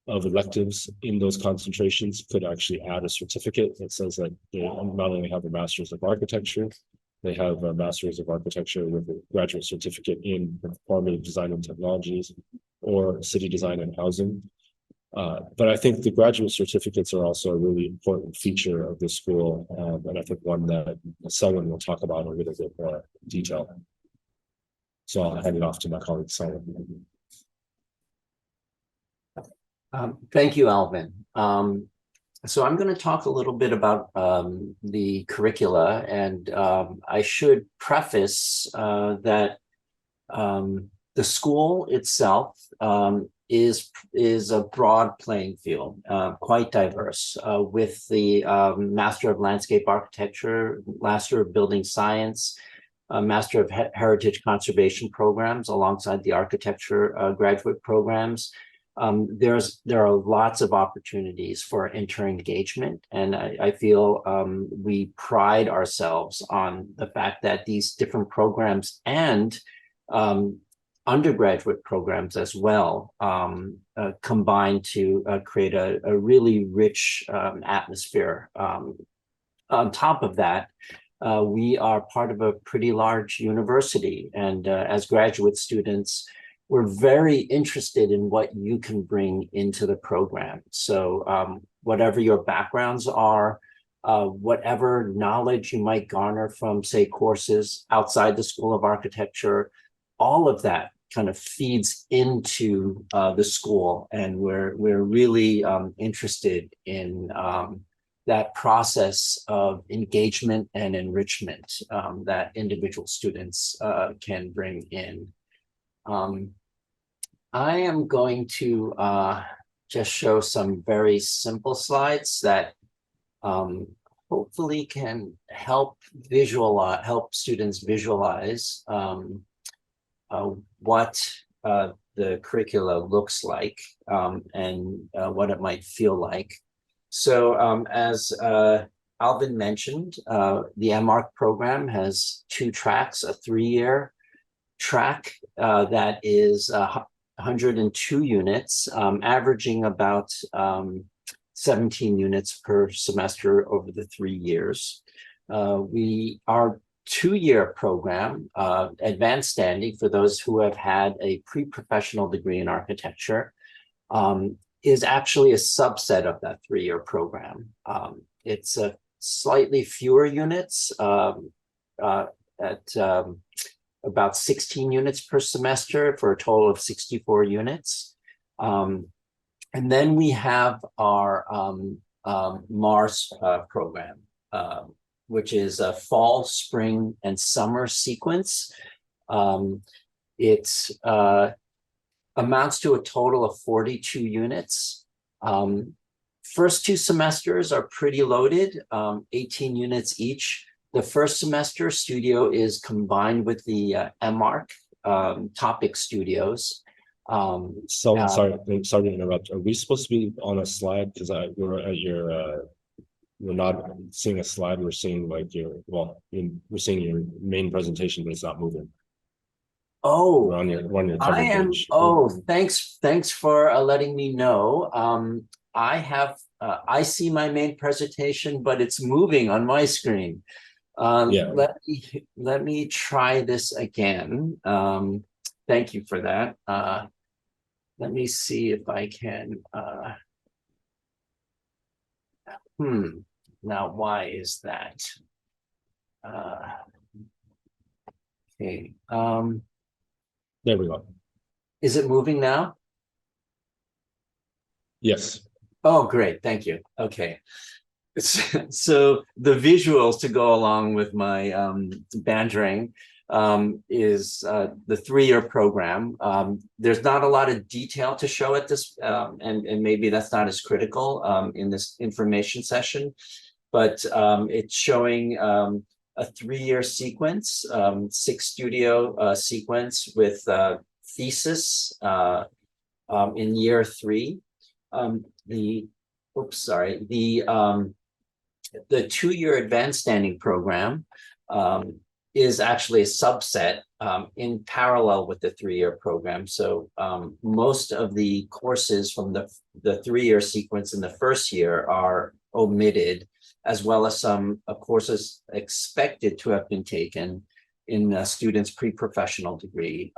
of electives in those concentrations, could actually add a certificate that says that they not only have a Master's of Architecture, they have a Master's of Architecture with a graduate certificate in Performative Design and Technologies or City Design and Housing. But I think the graduate certificates are also a really important feature of the school, and I think one that Selwyn will talk about in a little bit more detail. So I'll hand it off to my colleague Selwyn. Thank you, Alvin. So I'm going to talk a little bit about the curricula, and I should preface that the school itself is a broad playing field, quite diverse, with the Master of Landscape Architecture, Master of Building Science, Master of Heritage Conservation programs alongside the architecture graduate programs. There are lots of opportunities for inter-engagement, and I feel we pride ourselves on the fact that these different programs and undergraduate programs as well combine to create a really rich atmosphere. On top of that, we are part of a pretty large university, and as graduate students, we're very interested in what you can bring into the program. So whatever your backgrounds are, whatever knowledge you might garner from, say, courses outside the School of Architecture, all of that kind of feeds into the school, and we're really interested in that process of engagement and enrichment that individual students can bring in. I am going to just show some very simple slides that hopefully can help students visualize what the curricula looks like and what it might feel like. So as Alvin mentioned, the M.Arch program has two tracks, a 3-year track that is 102 units, averaging about 17 units per semester over the 3 years. Our 2-year program, advanced standing for those who have had a pre-professional degree in architecture, is actually a subset of that 3-year program. It's slightly fewer units at about 16 units per semester for a total of 64 units. And then we have our MAARS program, which is a fall, spring, and summer sequence. It amounts to a total of 42 units. First 2 semesters are pretty loaded, 18 units each. The first semester studio is combined with the M.Arch topic studios. So sorry to interrupt. Are we supposed to be on a slide? Because we're at your we're not seeing a slide. We're seeing like we're seeing your main presentation, but it's not moving. Oh, we're on your cover page. Oh, thanks for letting me know. I see my main presentation, but it's moving on my screen. Yeah. Let me try this again. thank you for that. Let me see if I can. Now, why is that? Okay. There we go. Is it moving now? Yes. Oh, great. Thank you. Okay. So the visuals to go along with my bantering is the 3-year program. There's not a lot of detail to show at this, and maybe that's not as critical in this information session, but it's showing a 3-year sequence, 6-studio sequence with thesis in year 3. The 2-year advanced standing program is actually a subset in parallel with the 3-year program. So most of the courses from the 3-year sequence in the first year are omitted, as well as some courses expected to have been taken in a student's pre-professional degree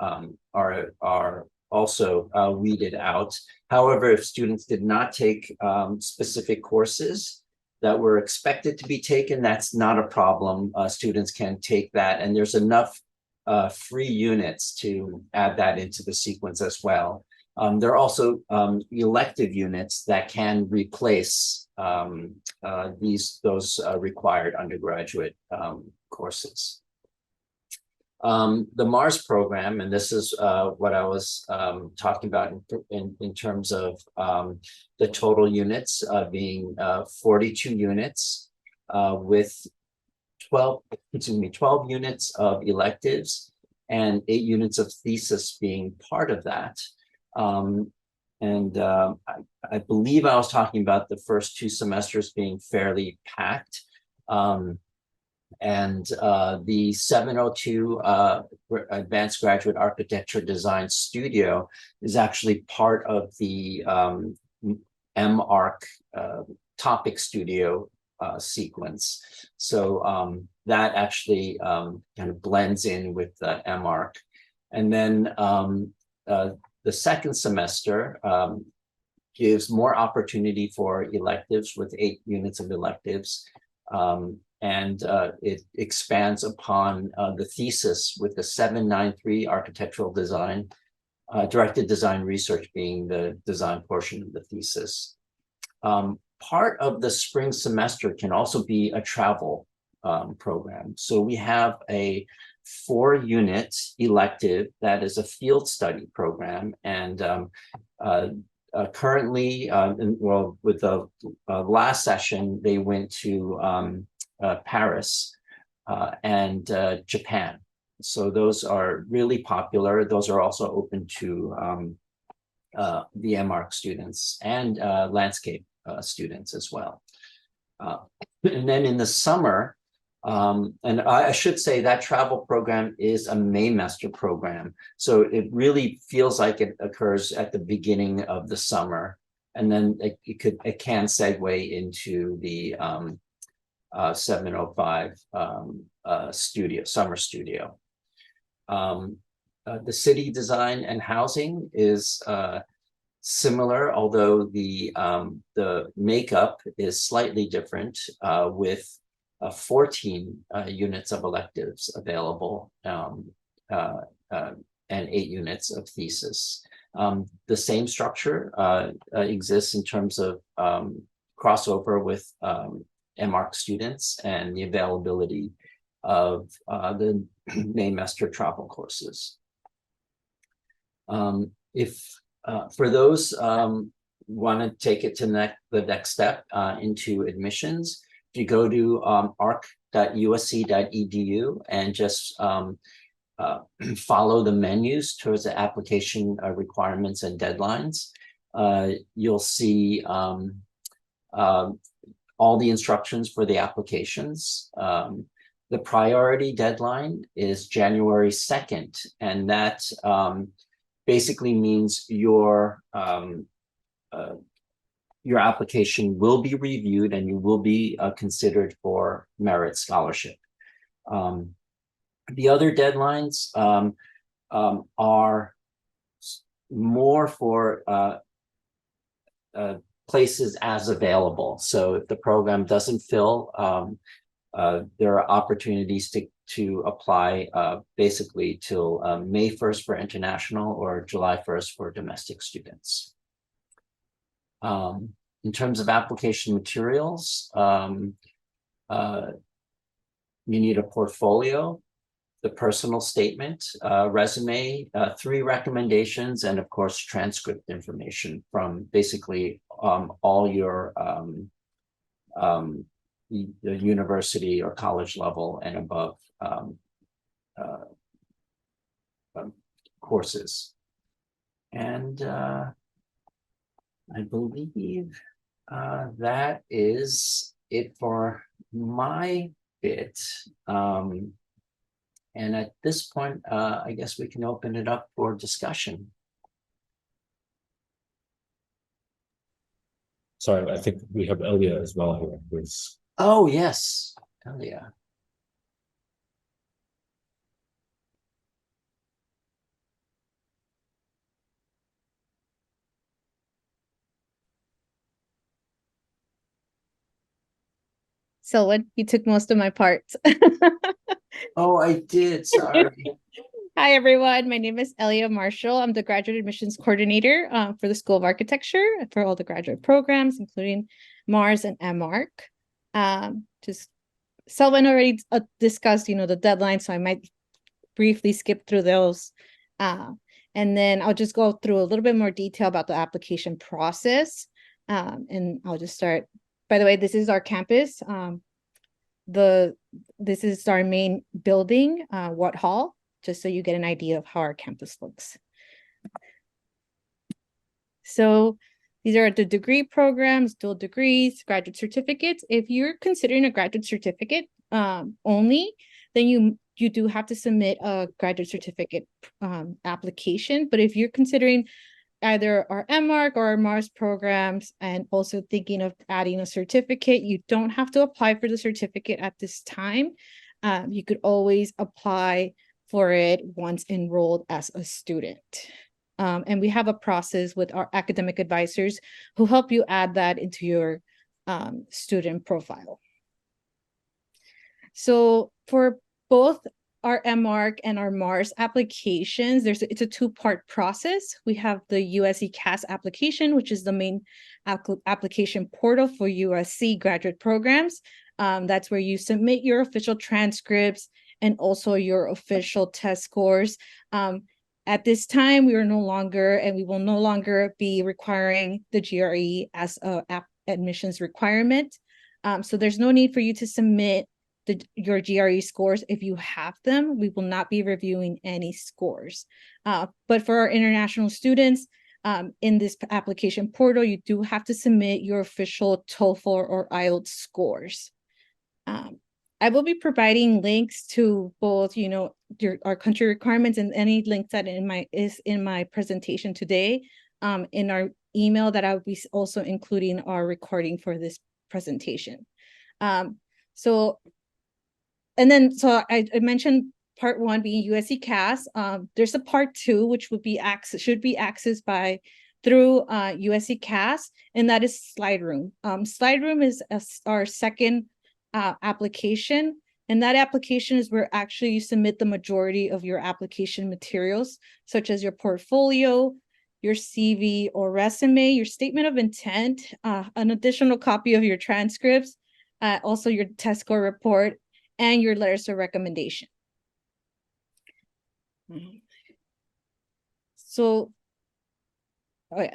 are also weeded out. However, if students did not take specific courses that were expected to be taken, that's not a problem. Students can take that, and there's enough free units to add that into the sequence as well. There are also elective units that can replace those required undergraduate courses. The MAARS program, and this is what I was talking about in terms of the total units being 42 units with 12 units of electives and 8 units of thesis being part of that. I believe I was talking about the first 2 semesters being fairly packed. The 702 Advanced Graduate Architecture Design Studio is actually part of the M.Arch topic studio sequence. So that actually kind of blends in with the M.Arch. And then the second semester gives more opportunity for electives with 8 units of electives. It expands upon the thesis with the 793 architectural design, directed design research being the design portion of the thesis. Part of the spring semester can also be a travel program. So we have a 4-unit elective that is a field study program, and currently, with the last session, they went to Paris and Japan. So those are really popular. Those are also open to the M.Arch students and landscape students as well. And then in the summer, and I should say that travel program is a Maymester program. So it really feels like it occurs at the beginning of the summer. And then it can segue into the 705 summer studio. The city design and housing is similar, although the makeup is slightly different with 14 units of electives available and 8 units of thesis. The same structure exists in terms of crossover with M.Arch students and the availability of the Maymester travel courses. For those want to take it to the next step into admissions, if you go to arch.usc.edu and just follow the menus towards the application requirements and deadlines, you'll see all the instructions for the applications. The priority deadline is January 2nd, and that basically means your application will be reviewed and you will be considered for merit scholarship. The other deadlines are more for places as available. So if the program doesn't fill, there are opportunities to apply basically till May 1st for international or July 1st for domestic students. In terms of application materials, you need a portfolio, the personal statement, resume, 3 recommendations, and of course, transcript information from basically all your the university or college level and above courses. And I believe that is it for my bit. And at this point, I guess we can open it up for discussion. Sorry, I think we have Elia as well here, please. Oh, yes, Elia. Selwyn, you took most of my parts. Oh, I did. Sorry. Hi, everyone. My name is Elia Marshall. I'm the graduate admissions coordinator for the School of Architecture for all the graduate programs, including MAARS and M.Arch. Just Selwyn already discussed, the deadline, so I might briefly skip through those. And then I'll just go through a little bit more detail about the application process. And I'll just start. By the way, this is our campus. This is our main building, Watt Hall, just so you get an idea of how our campus looks. So these are the degree programs, dual degrees, graduate certificates. If you're considering a graduate certificate only, then you do have to submit a graduate certificate application. But if you're considering either our M.Arch or our MAARS programs and also thinking of adding a certificate, you don't have to apply for the certificate at this time. You could always apply for it once enrolled as a student. And we have a process with our academic advisors who help you add that into your student profile. So for both our M.Arch and our MAARS applications, it's a 2-part process. We have the USC CAS application, which is the main application portal for USC graduate programs. That's where you submit your official transcripts and also your official test scores. At this time, we will no longer be requiring the GRE as an admissions requirement. So there's no need for you to submit your GRE scores. If you have them, we will not be reviewing any scores. But for our international students, in this application portal, you do have to submit your official TOEFL or IELTS scores. I will be providing links to both, our country requirements and any links that is in my presentation today, in our email that I'll be also including our recording for this presentation. So I mentioned part 1 being USC CAS. There's a part 2, which should be accessed through USC CAS, and that is SlideRoom. SlideRoom is our second application, and that application is where actually you submit the majority of your application materials, such as your portfolio, your CV or resume, your statement of intent, an additional copy of your transcripts, also your test score report, and your letters of recommendation. So,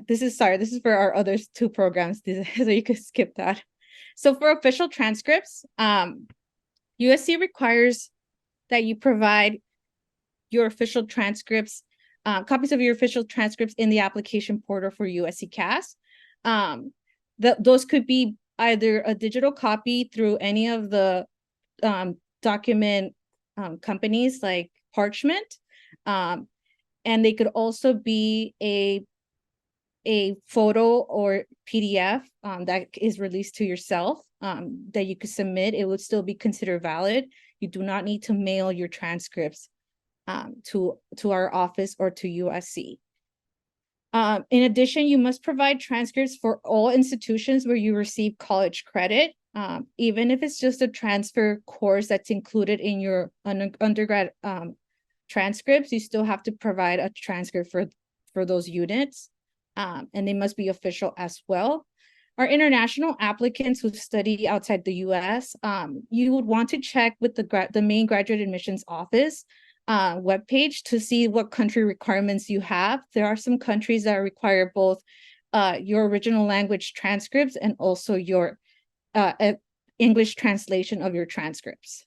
this is for our other 2 programs, so you could skip that. So for official transcripts, USC requires that you provide your official transcripts, copies of your official transcripts in the application portal for USC CAS. Those could be either a digital copy through any of the document companies like Parchment, and they could also be a photo or PDF that is released to yourself that you could submit. It would still be considered valid. You do not need to mail your transcripts to our office or to USC. In addition, you must provide transcripts for all institutions where you receive college credit, even if it's just a transfer course that's included in your undergrad transcripts. You still have to provide a transcript for those units, and they must be official as well. Our international applicants who study outside the US, you would want to check with the main graduate admissions office webpage to see what country requirements you have. There are some countries that require both your original language transcripts and also your English translation of your transcripts.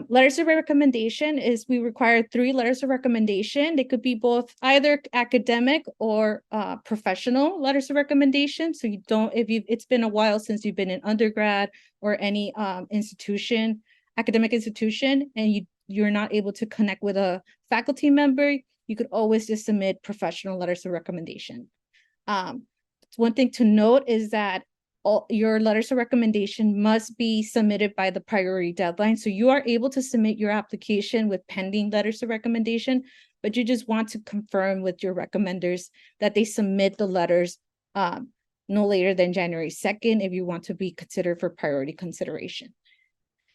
Letters of recommendation is we require 3 letters of recommendation. They could be both either academic or professional letters of recommendation. So you don't, it's been a while since you've been in undergrad or any academic institution, and you're not able to connect with a faculty member, you could always just submit professional letters of recommendation. One thing to note is that all your letters of recommendation must be submitted by the priority deadline. So you are able to submit your application with pending letters of recommendation, but you just want to confirm with your recommenders that they submit the letters no later than January 2nd if you want to be considered for priority consideration.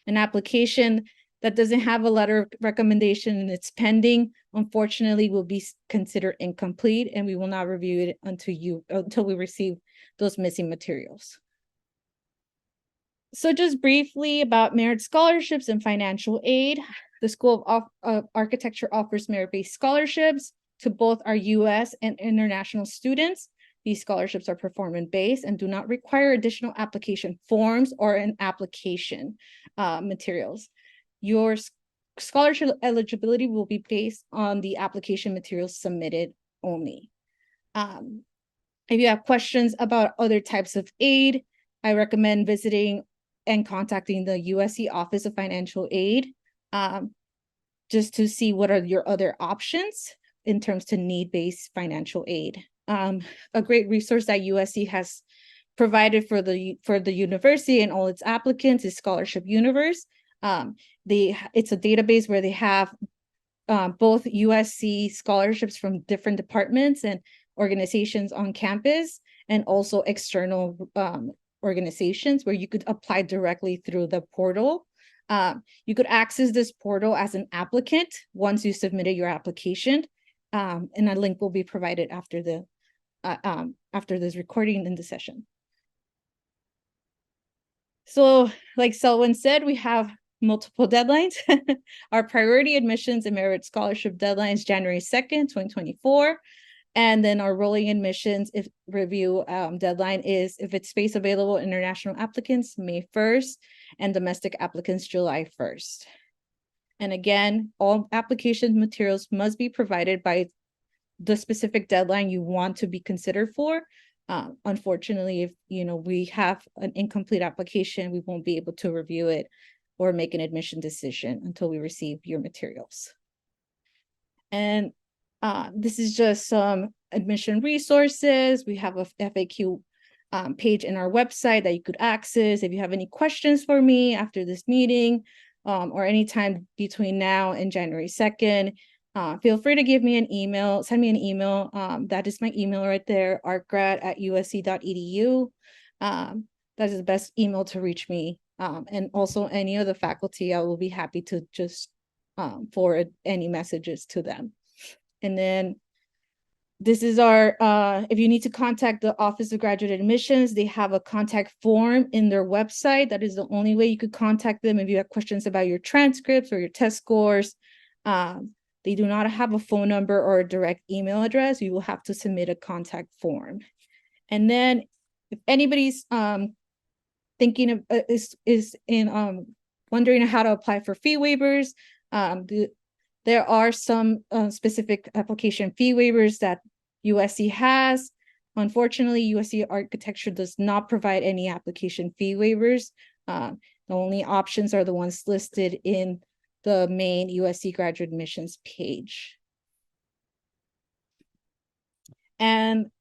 An application that doesn't have a letter of recommendation and it's pending, unfortunately, will be considered incomplete, and we will not review it until we receive those missing materials. So just briefly about merit scholarships and financial aid. The School of Architecture offers merit-based scholarships to both our US and international students. These scholarships are performance-based and do not require additional application forms or an application materials. Your scholarship eligibility will be based on the application materials submitted only. If you have questions about other types of aid, I recommend visiting and contacting the USC Office of Financial Aid just to see what are your other options in terms to need-based financial aid. A great resource that USC has provided for the university and all its applicants is Scholarship Universe. It's a database where they have both USC scholarships from different departments and organizations on campus, and also external organizations where you could apply directly through the portal. You could access this portal as an applicant once you submitted your application, and a link will be provided after this recording in the session. So like Selwyn said, we have multiple deadlines. Our priority admissions and merit scholarship deadline is January 2nd, 2024. And then our rolling admissions review deadline is, if it's space available, international applicants, May 1st, and domestic applicants, July 1st. And again, all application materials must be provided by the specific deadline you want to be considered for. Unfortunately, if we have an incomplete application, we won't be able to review it or make an admission decision until we receive your materials. And this is just some admission resources. We have a FAQ page in our website that you could access. If you have any questions for me after this meeting, or anytime between now and January 2nd, feel free to give me an email, send me an email. That is my email right there, artgrad@usc.edu. That is the best email to reach me. And also any of the faculty, I will be happy to just forward any messages to them. And then this is our, if you need to contact the Office of Graduate Admissions, they have a contact form in their website. That is the only way you could contact them if you have questions about your transcripts or your test scores. They do not have a phone number or a direct email address. You will have to submit a contact form. And then if anybody's thinking of wondering how to apply for fee waivers, there are some specific application fee waivers that USC has. Unfortunately, USC Architecture does not provide any application fee waivers. The only options are the ones listed in the main USC graduate admissions page. And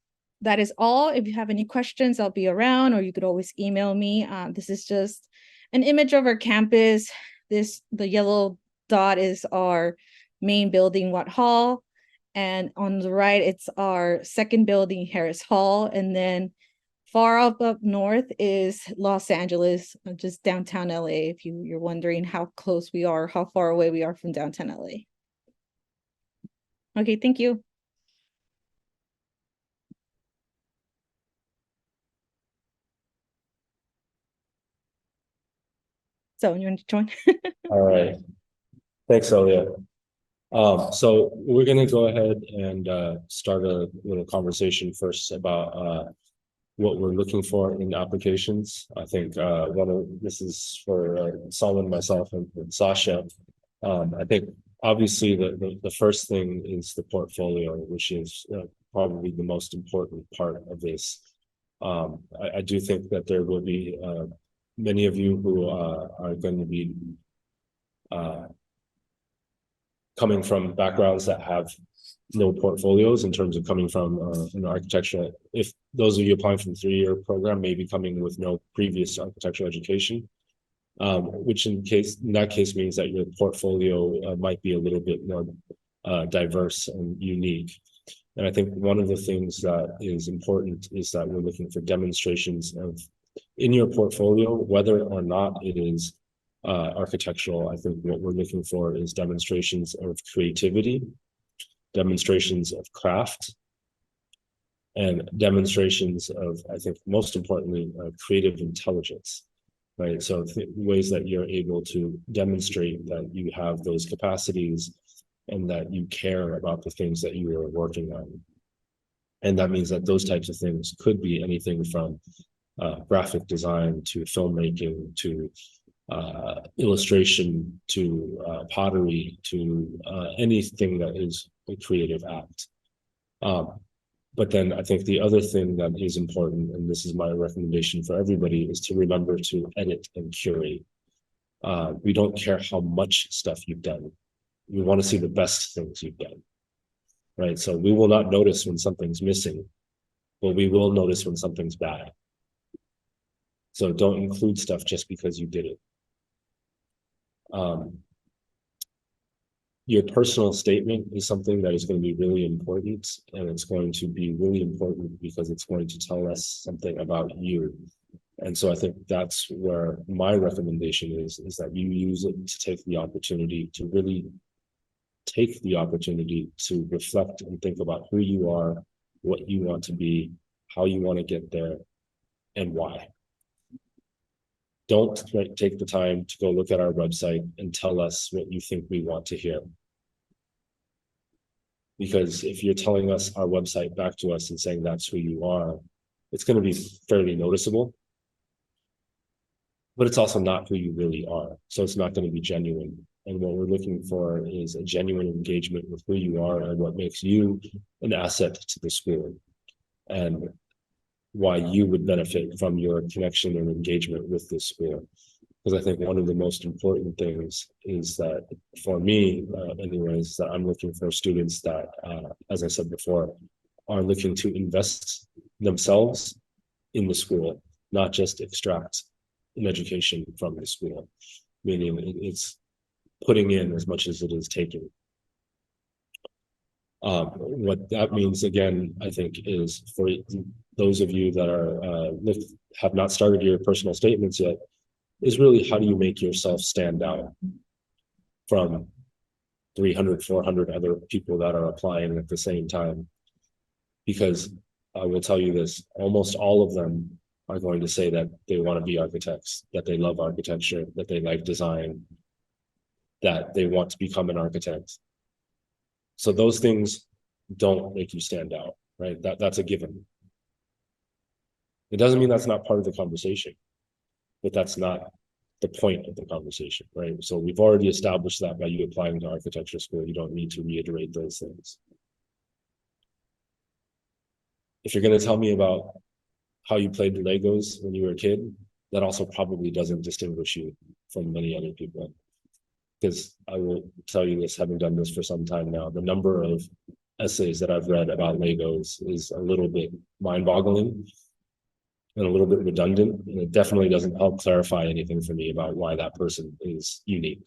that is all. If you have any questions, I'll be around, or you could always email me. This is just an image of our campus. the yellow dot is our main building, Watt Hall. And on the right, it's our second building, Harris Hall. And then far up north is Los Angeles, just downtown LA, if you're wondering how close we are, how far away we are from downtown LA. Okay, thank you. So you want to join? All right. Thanks, Elia. So we're going to go ahead and start a little conversation first about what we're looking for in applications. I think this is for Selwyn, myself, and Sascha. I think obviously the first thing is the portfolio, which is probably the most important part of this. I do think that there will be many of you who are going to be coming from backgrounds that have no portfolios in terms of coming from an architecture. If those of you applying for the 3-year program may be coming with no previous architectural education, which in that case means that your portfolio might be a little bit more diverse and unique. And I think one of the things that is important is that we're looking for demonstrations of in your portfolio, whether or not it is architectural. I think what we're looking for is demonstrations of creativity, demonstrations of craft, and demonstrations of, I think most importantly, creative intelligence, right? So ways that you're able to demonstrate that you have those capacities and that you care about the things that you are working on. And that means that those types of things could be anything from graphic design to filmmaking to illustration to pottery to anything that is a creative act. But then I think the other thing that is important, and this is my recommendation for everybody, is to remember to edit and curate. We don't care how much stuff you've done. We want to see the best things you've done, right? So we will not notice when something's missing, but we will notice when something's bad. So don't include stuff just because you did it. Your personal statement is something that is going to be really important, and it's going to be really important because it's going to tell us something about you. And so I think that's where my recommendation is that you use it to take the opportunity to really take the opportunity to reflect and think about who you are, what you want to be, how you want to get there, and why. Don't take the time to go look at our website and tell us what you think we want to hear. Because if you're telling us our website back to us and saying that's who you are, it's going to be fairly noticeable. But it's also not who you really are. So it's not going to be genuine. And what we're looking for is a genuine engagement with who you are and what makes you an asset to the school. And why you would benefit from your connection and engagement with this school. Because I think one of the most important things is that, for me, anyways, that I'm looking for students that, as I said before, are looking to invest themselves in the school, not just extract an education from the school, meaning it's putting in as much as it is taking. What that means, again, I think, is for those of you that are have not started your personal statements yet, is really how do you make yourself stand out from 300, 400 other people that are applying at the same time? Because I will tell you this, almost all of them are going to say that they want to be architects, that they love architecture, that they like design, that they want to become an architect. So those things don't make you stand out, right? That's a given. It doesn't mean that's not part of the conversation, but that's not the point of the conversation, right? So we've already established that by you applying to architecture school. You don't need to reiterate those things. If you're going to tell me about how you played the Legos when you were a kid, that also probably doesn't distinguish you from many other people. Because I will tell you this, having done this for some time now, the number of essays that I've read about Legos is a little bit mind-boggling. and a little bit redundant, and it definitely doesn't help clarify anything for me about why that person is unique.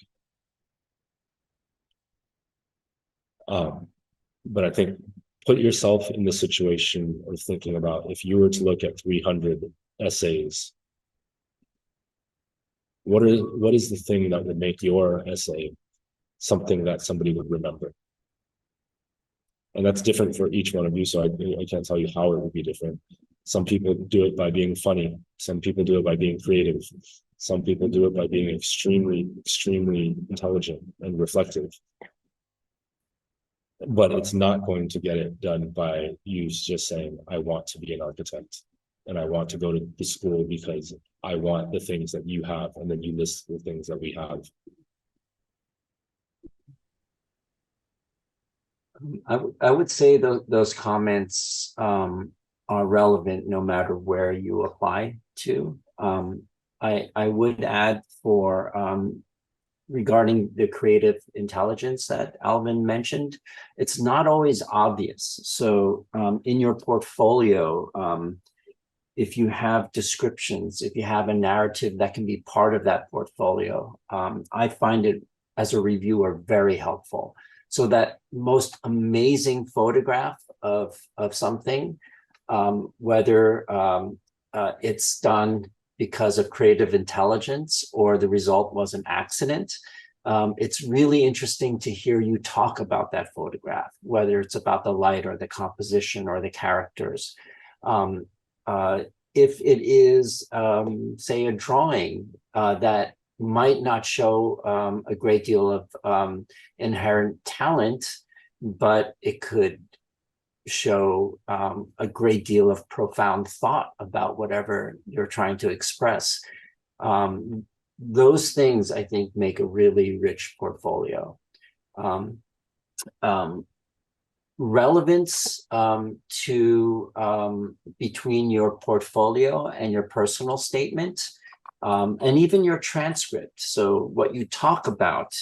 But I think put yourself in the situation of thinking about if you were to look at 300 essays, what is the thing that would make your essay something that somebody would remember? And that's different for each one of you, so I can't tell you how it would be different. Some people do it by being funny. Some people do it by being creative. Some people do it by being extremely, extremely intelligent and reflective. But it's not going to get it done by you just saying, I want to be an architect and I want to go to the school because I want the things that you have, and then you list the things that we have. I would say those comments are relevant no matter where you apply to. I would add for regarding the creative intelligence that Alvin mentioned, it's not always obvious. So in your portfolio, if you have descriptions, if you have a narrative that can be part of that portfolio, I find it as a reviewer very helpful. So that most amazing photograph of something, whether it's done because of creative intelligence or the result was an accident, it's really interesting to hear you talk about that photograph, whether it's about the light or the composition or the characters. If it is, say, a drawing that might not show a great deal of inherent talent, but it could show a great deal of profound thought about whatever you're trying to express. Those things, I think, make a really rich portfolio. Relevance to between your portfolio and your personal statement, and even your transcript. So what you talk about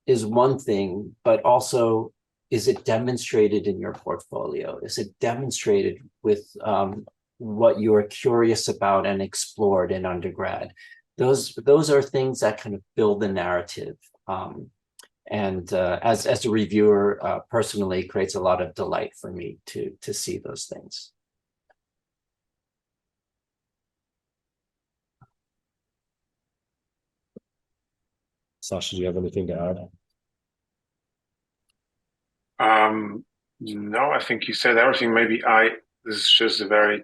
is one thing, but also, is it demonstrated in your portfolio? Is it demonstrated with what you are curious about and explored in undergrad? Those are things that kind of build the narrative. And as a reviewer, personally, creates a lot of delight for me to see those things. Sascha, do you have anything to add? No, I think you said everything. Maybe this is just a very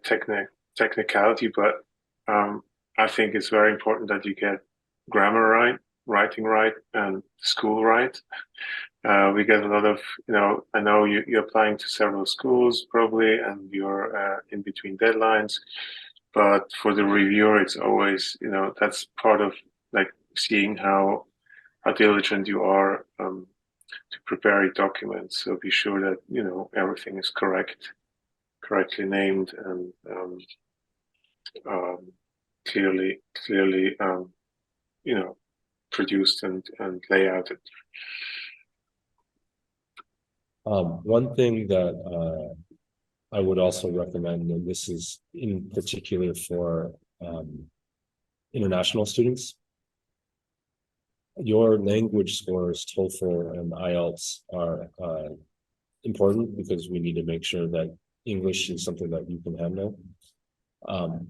technicality, but I think it's very important that you get grammar right, writing right, and school right. We get a lot of, I know you're applying to several schools probably, and you're in between deadlines, but for the reviewer, it's always, that's part of like seeing how diligent you are to prepare your documents. So be sure that, everything is correctly named and clearly, produced and layouted. One thing that I would also recommend, and this is in particular for international students, your language scores, TOEFL and IELTS, are important because we need to make sure that English is something that you can handle.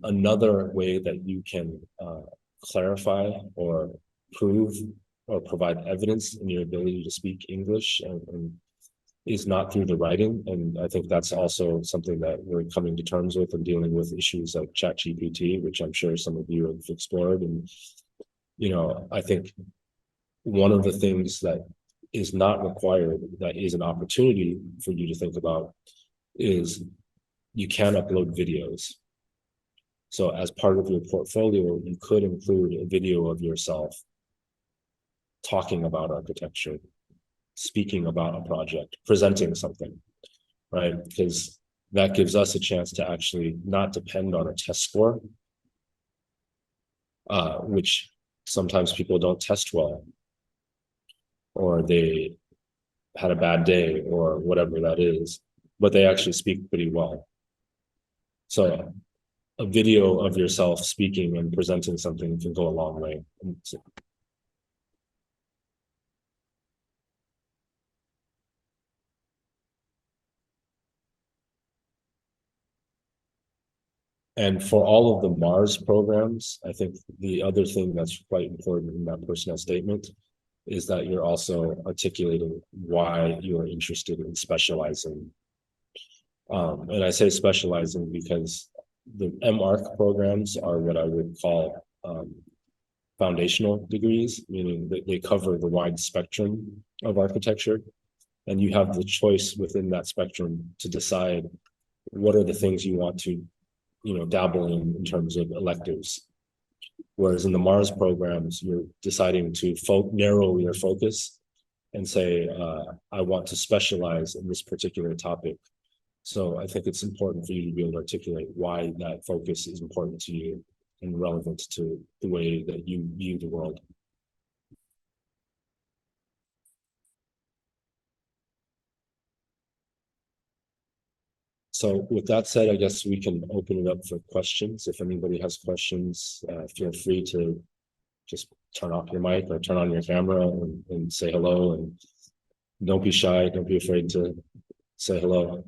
Another way that you can clarify or prove or provide evidence in your ability to speak English and is not through the writing. And I think that's also something that we're coming to terms with and dealing with issues like ChatGPT, which I'm sure some of you have explored. And, I think one of the things that is not required, that is an opportunity for you to think about, is you can upload videos. So as part of your portfolio, you could include a video of yourself talking about architecture, speaking about a project, presenting something, right? Because that gives us a chance to actually not depend on a test score, which sometimes people don't test well, or they had a bad day or whatever that is, but they actually speak pretty well. So a video of yourself speaking and presenting something can go a long way. And for all of the MAARS programs, I think the other thing that's quite important in that personal statement is that you're also articulating why you're interested in specializing. And I say specializing because the M.Arch programs are what I would call foundational degrees, meaning that they cover the wide spectrum of architecture. And you have the choice within that spectrum to decide what are the things you want to dabble in terms of electives. Whereas in the MAARS programs, you're deciding to narrow your focus and say, I want to specialize in this particular topic. So I think it's important for you to be able to articulate why that focus is important to you and relevant to the way that you view the world. So with that said, I guess we can open it up for questions. If anybody has questions, feel free to just turn off your mic or turn on your camera and say hello. And don't be shy. Don't be afraid to say hello.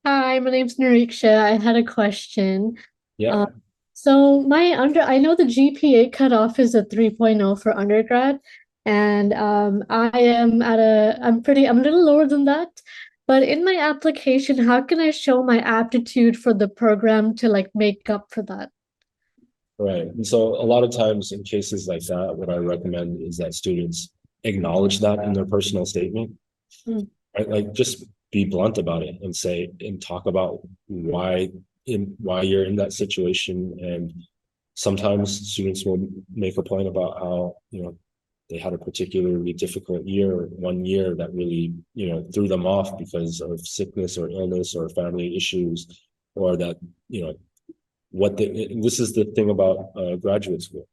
Hi, my name's Nariksha. I had a question. Yeah. So I know the GPA cutoff is a 3.0 for undergrad, and I'm a little lower than that. But in my application, how can I show my aptitude for the program to like make up for that? Right. And so a lot of times in cases like that, what I recommend is that students acknowledge that in their personal statement. Right? Like just be blunt about it and say and talk about why you're in that situation. And sometimes students will make a point about how they had a particularly difficult year, 1 year that really threw them off because of sickness or illness or family issues, or that this is the thing about graduate school.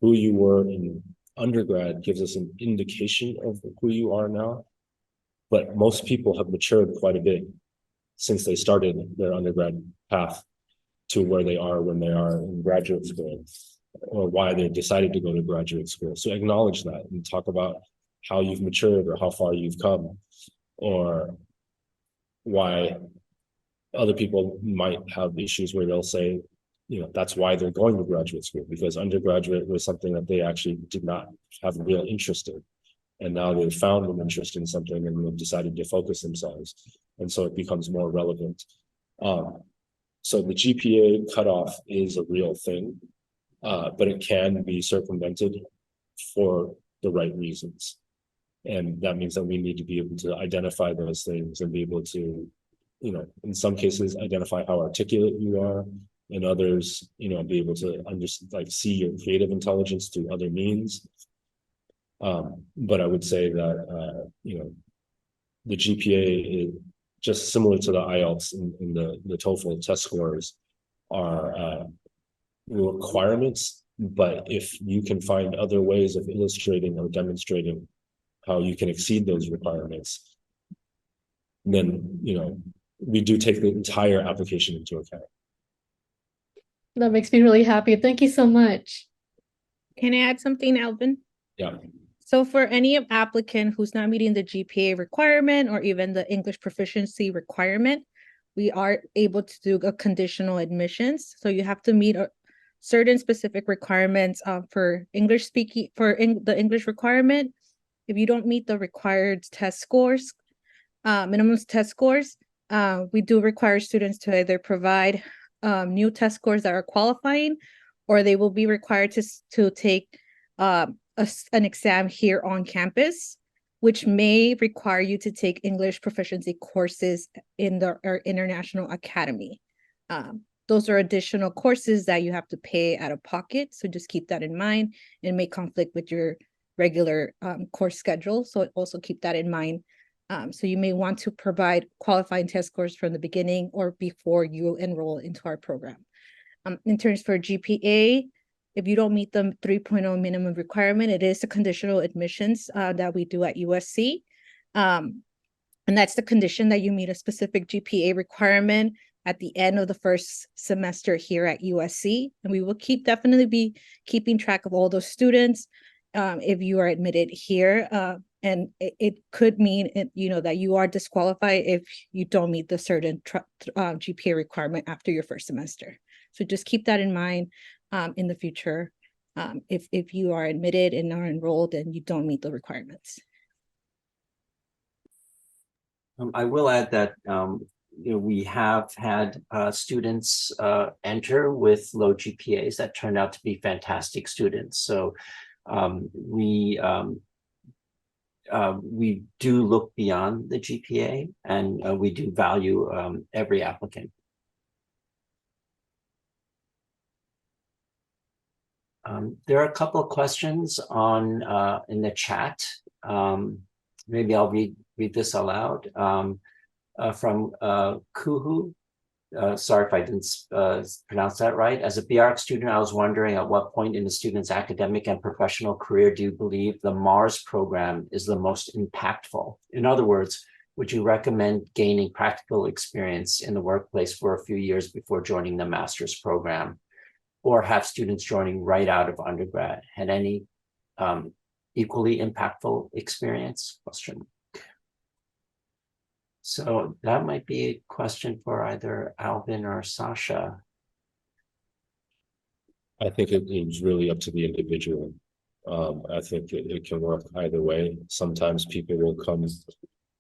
Who you were in undergrad gives us an indication of who you are now. But most people have matured quite a bit since they started their undergrad path to where they are when they are in graduate school, or why they decided to go to graduate school. So acknowledge that and talk about how you've matured or how far you've come, or why other people might have issues where they'll say, that's why they're going to graduate school, because undergraduate was something that they actually did not have a real interest in. And now they've found an interest in something and they've decided to focus themselves. And so it becomes more relevant. So the GPA cutoff is a real thing, but it can be circumvented for the right reasons. And that means that we need to be able to identify those things and be able to, in some cases, identify how articulate you are. In others, be able to see your creative intelligence through other means. But I would say that, the GPA is just similar to the IELTS and the TOEFL test scores are requirements. But if you can find other ways of illustrating or demonstrating how you can exceed those requirements, then, we do take the entire application into account. That makes me really happy. Thank you so much. Can I add something, Alvin? Yeah. So for any applicant who's not meeting the GPA requirement or even the English proficiency requirement, we are able to do a conditional admissions. So you have to meet certain specific requirements for English speaking, the English requirement. If you don't meet the required test scores, minimum test scores, we do require students to either provide new test scores that are qualifying, or they will be required to take an exam here on campus, which may require you to take English proficiency courses in our international academy. Those are additional courses that you have to pay out of pocket. So just keep that in mind. It may conflict with your regular course schedule. So also keep that in mind. So you may want to provide qualifying test scores from the beginning or before you enroll into our program. In terms for GPA, if you don't meet the 3.0 minimum requirement, it is a conditional admissions that we do at USC. And that's the condition that you meet a specific GPA requirement at the end of the first semester here at USC. And we will definitely be keeping track of all those students if you are admitted here. And it could mean, that you are disqualified if you don't meet the certain GPA requirement after your first semester. So just keep that in mind in the future if you are admitted and are enrolled and you don't meet the requirements. I will add that we have had students enter with low GPAs that turned out to be fantastic students. So we do look beyond the GPA, and we do value every applicant. There are a couple of questions on in the chat. Maybe I'll read this aloud from Kuhu. Sorry if I didn't pronounce that right. As a B.Arch student, I was wondering at what point in the student's academic and professional career do you believe the MAARS program is the most impactful? In other words, would you recommend gaining practical experience in the workplace for a few years before joining the master's program, or have students joining right out of undergrad had any equally impactful experience? Question. So that might be a question for either Alvin or Sascha. I think it is really up to the individual. I think it can work either way. Sometimes people will come.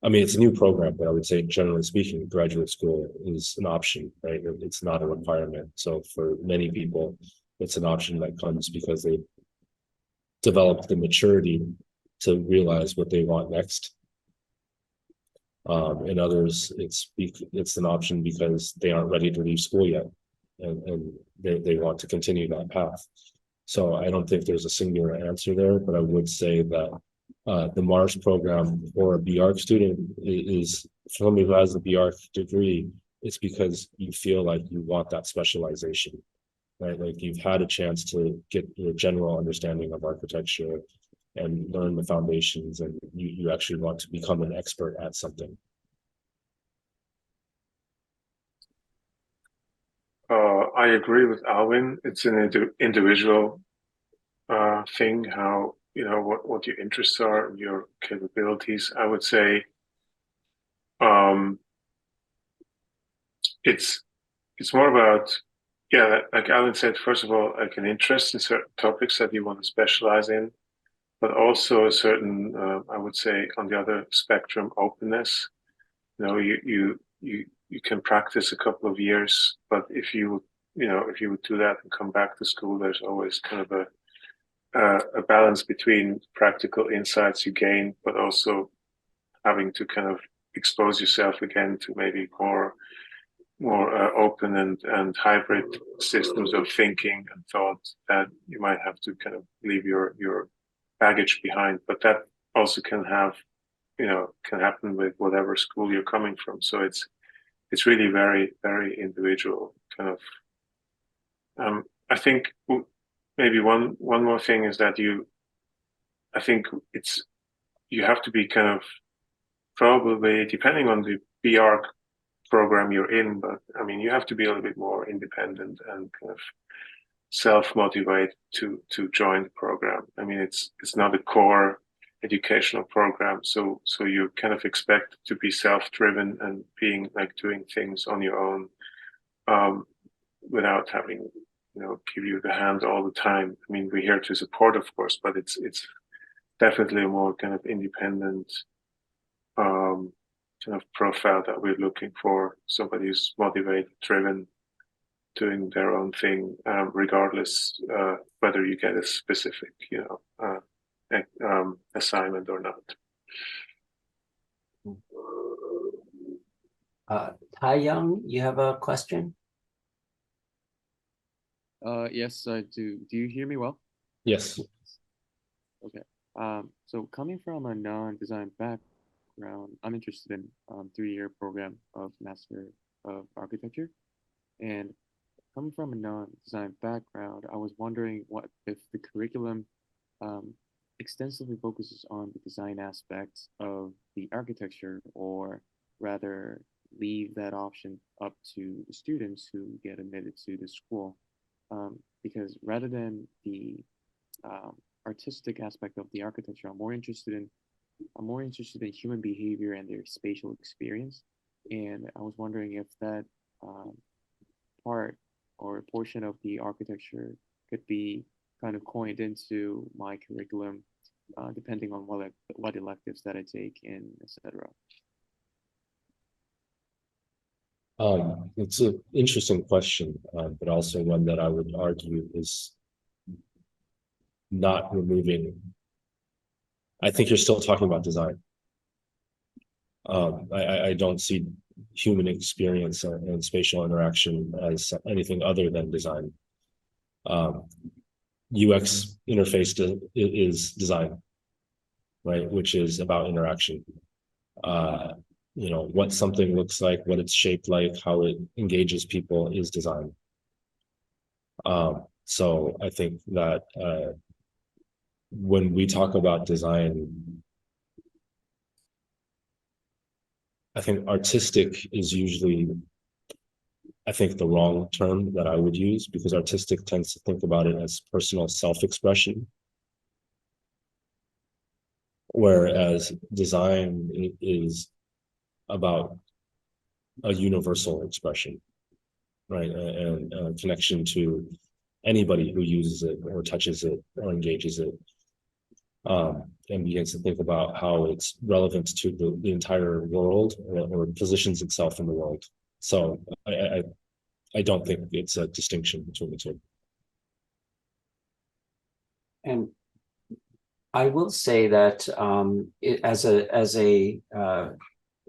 I mean, it's a new program, but I would say, generally speaking, graduate school is an option, right? It's not a requirement. So for many people, it's an option that comes because they developed the maturity to realize what they want next. In others, it's an option because they aren't ready to leave school yet, and they want to continue that path. So I don't think there's a singular answer there, but I would say that the MAARS program for a B.Arch student is, for somebody who has a B.Arch degree, it's because you feel like you want that specialization, right? Like you've had a chance to get a general understanding of architecture and learn the foundations, and you actually want to become an expert at something. I agree with Alvin. It's an individual thing, how, what your interests are, your capabilities. I would say it's more about, yeah, like Alvin said, first of all, like an interest in certain topics that you want to specialize in, but also a certain, I would say, on the other spectrum, openness. You can practice a couple of years, but if you would do that and come back to school, there's always kind of a balance between practical insights you gain, but also having to kind of expose yourself again to maybe more open and hybrid systems of thinking and thought that you might have to kind of leave your baggage behind. But that also can happen with whatever school you're coming from. So it's really very, very individual kind of. I think maybe one more thing is that you have to be kind of, probably depending on the B.Arch program you're in, but I mean, you have to be a little bit more independent and kind of self-motivate to join the program. I mean, it's not a core educational program, so you kind of expect to be self-driven and being like doing things on your own, without having give you the hand all the time. I mean, we're here to support, of course, but it's definitely a more kind of independent kind of profile that we're looking for. Somebody who's motivated, driven, doing their own thing, regardless whether you get a specific assignment or not. Tai Young, you have a question? Yes, I do. Do you hear me well? Yes. Okay. So coming from a non-design background, I'm interested in 3-year program of Master of Architecture. And coming from a non-design background, I was wondering what if the curriculum extensively focuses on the design aspects of the architecture, or rather leave that option up to the students who get admitted to the school. Because rather than the artistic aspect of the architecture, I'm more interested in human behavior and their spatial experience. And I was wondering if that part or portion of the architecture could be kind of coined into my curriculum, depending on what electives that I take and etc. It's an interesting question, but also one that I would argue is not removing. I think you're still talking about design. I don't see human experience and spatial interaction as anything other than design. UX interface is design, right? Which is about interaction. You know, what something looks like, what it's shaped like, how it engages people is design. So I think that when we talk about design, I think artistic is usually, I think, the wrong term that I would use, because artistic tends to think about it as personal self-expression, whereas design is about a universal expression, right? And a connection to anybody who uses it or touches it or engages it, and begins to think about how it's relevant to the entire world, or positions itself in the world. So I don't think it's a distinction between the two. And I will say that as a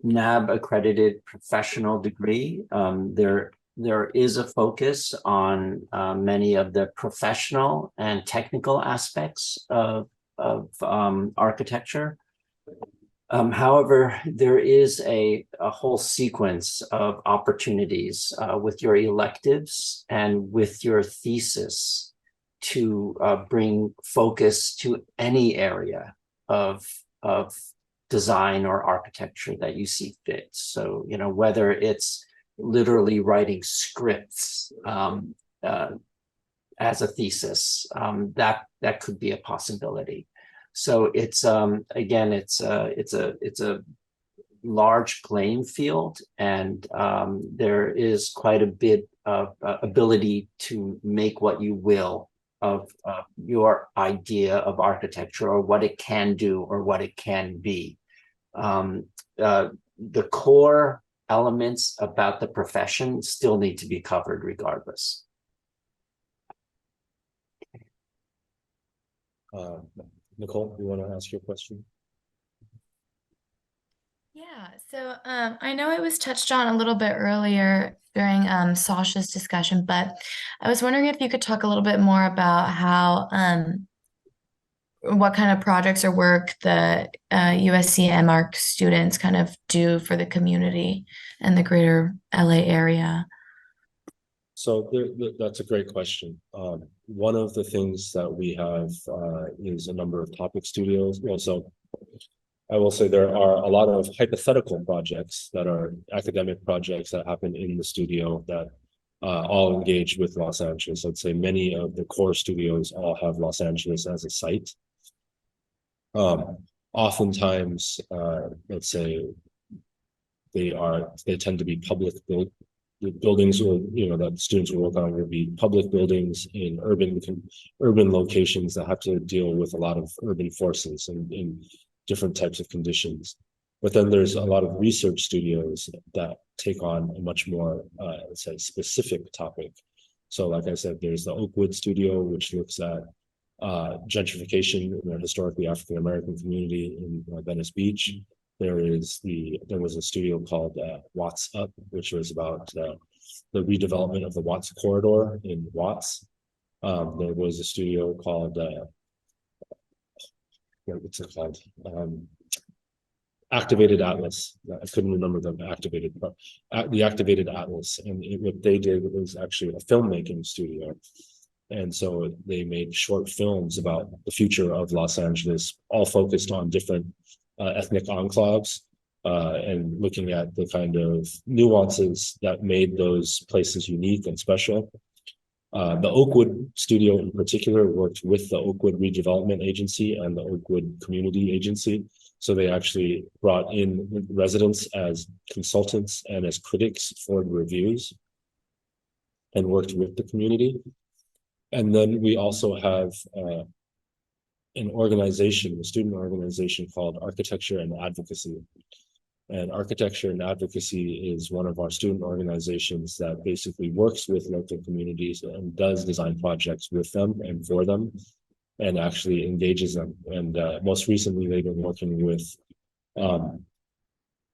NAB accredited professional degree, there is a focus on many of the professional and technical aspects of architecture. However, there is a whole sequence of opportunities with your electives and with your thesis to bring focus to any area of design or architecture that you see fit. So, you know, whether it's literally writing scripts as a thesis, that could be a possibility. So it's again, it's a large playing field, and there is quite a bit of ability to make what you will of your idea of architecture, or what it can do or what it can be. The core elements about the profession still need to be covered regardless. Nicole, you want to ask your question? Yeah, so I know it was touched on a little bit earlier during Sascha's discussion, but I was wondering if you could talk a little bit more about how what kind of projects or work the USC M.Arch students kind of do for the community and the greater LA area. So that's a great question. One of the things that we have is a number of topic studios. Well, so I will say there are a lot of hypothetical projects that are academic projects that happen in the studio that all engage with Los Angeles. I'd say many of the core studios all have Los Angeles as a site. Oftentimes, let's say they tend to be public buildings, or that students will work on will be public buildings in urban locations that have to deal with a lot of urban forces and in different types of conditions. But then there's a lot of research studios that take on a much more let's say specific topic. So like I said, there's the Oakwood studio, which looks at gentrification in the historically African American community in Venice Beach. There was a studio called Watts Up, which was about the redevelopment of the Watts corridor in Watts. There was a studio called what's it called? Activated Atlas. I couldn't remember the Activated Atlas, and what they did was actually a filmmaking studio. And so they made short films about the future of Los Angeles, all focused on different ethnic enclaves and looking at the kind of nuances that made those places unique and special. The Oakwood studio in particular worked with the Oakwood Redevelopment Agency and the Oakwood Community Agency. So they actually brought in residents as consultants and as critics for the reviews and worked with the community. And then we also have an organization, a student organization called Architecture and Advocacy. And Architecture and Advocacy is one of our student organizations that basically works with local communities and does design projects with them and for them, and actually engages them. And most recently, they've been working with a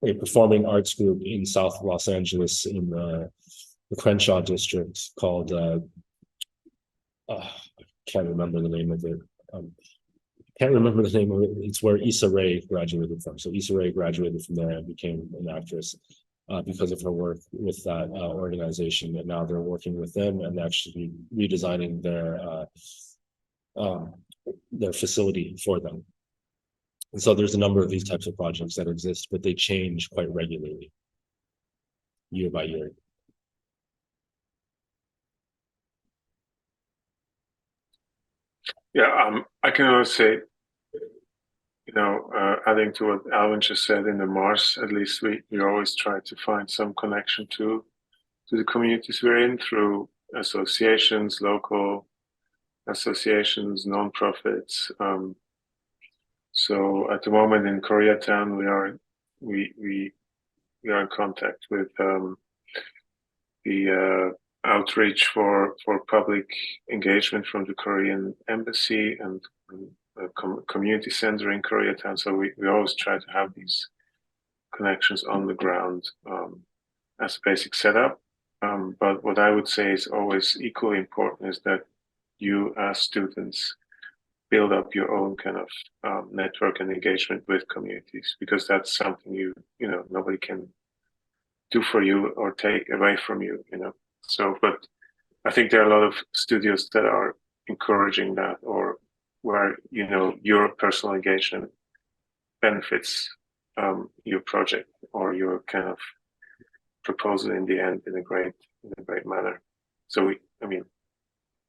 performing arts group in South Los Angeles in the Crenshaw district called, I can't remember the name of it. Can't remember the name of it. It's where Issa Rae graduated from. So Issa Rae graduated from there and became an actress because of her work with that organization. And now they're working with them and actually redesigning their facility for them. And so there's a number of these types of projects that exist, but they change quite regularly, year by year. Yeah, I can only say, adding to what Alvin just said, in the MAARS, at least we always try to find some connection to the communities we're in through associations, local associations, non-profits. So at the moment in Koreatown, we are in contact with the outreach for public engagement from the Korean embassy and community center in Koreatown. So we always try to have these connections on the ground as a basic setup. But what I would say is always equally important is that you as students build up your own kind of network and engagement with communities, because that's something nobody can do for you or take away from you, So, but I think there are a lot of studios that are encouraging that, or where your personal engagement benefits your project or your kind of proposal in the end in a great manner. So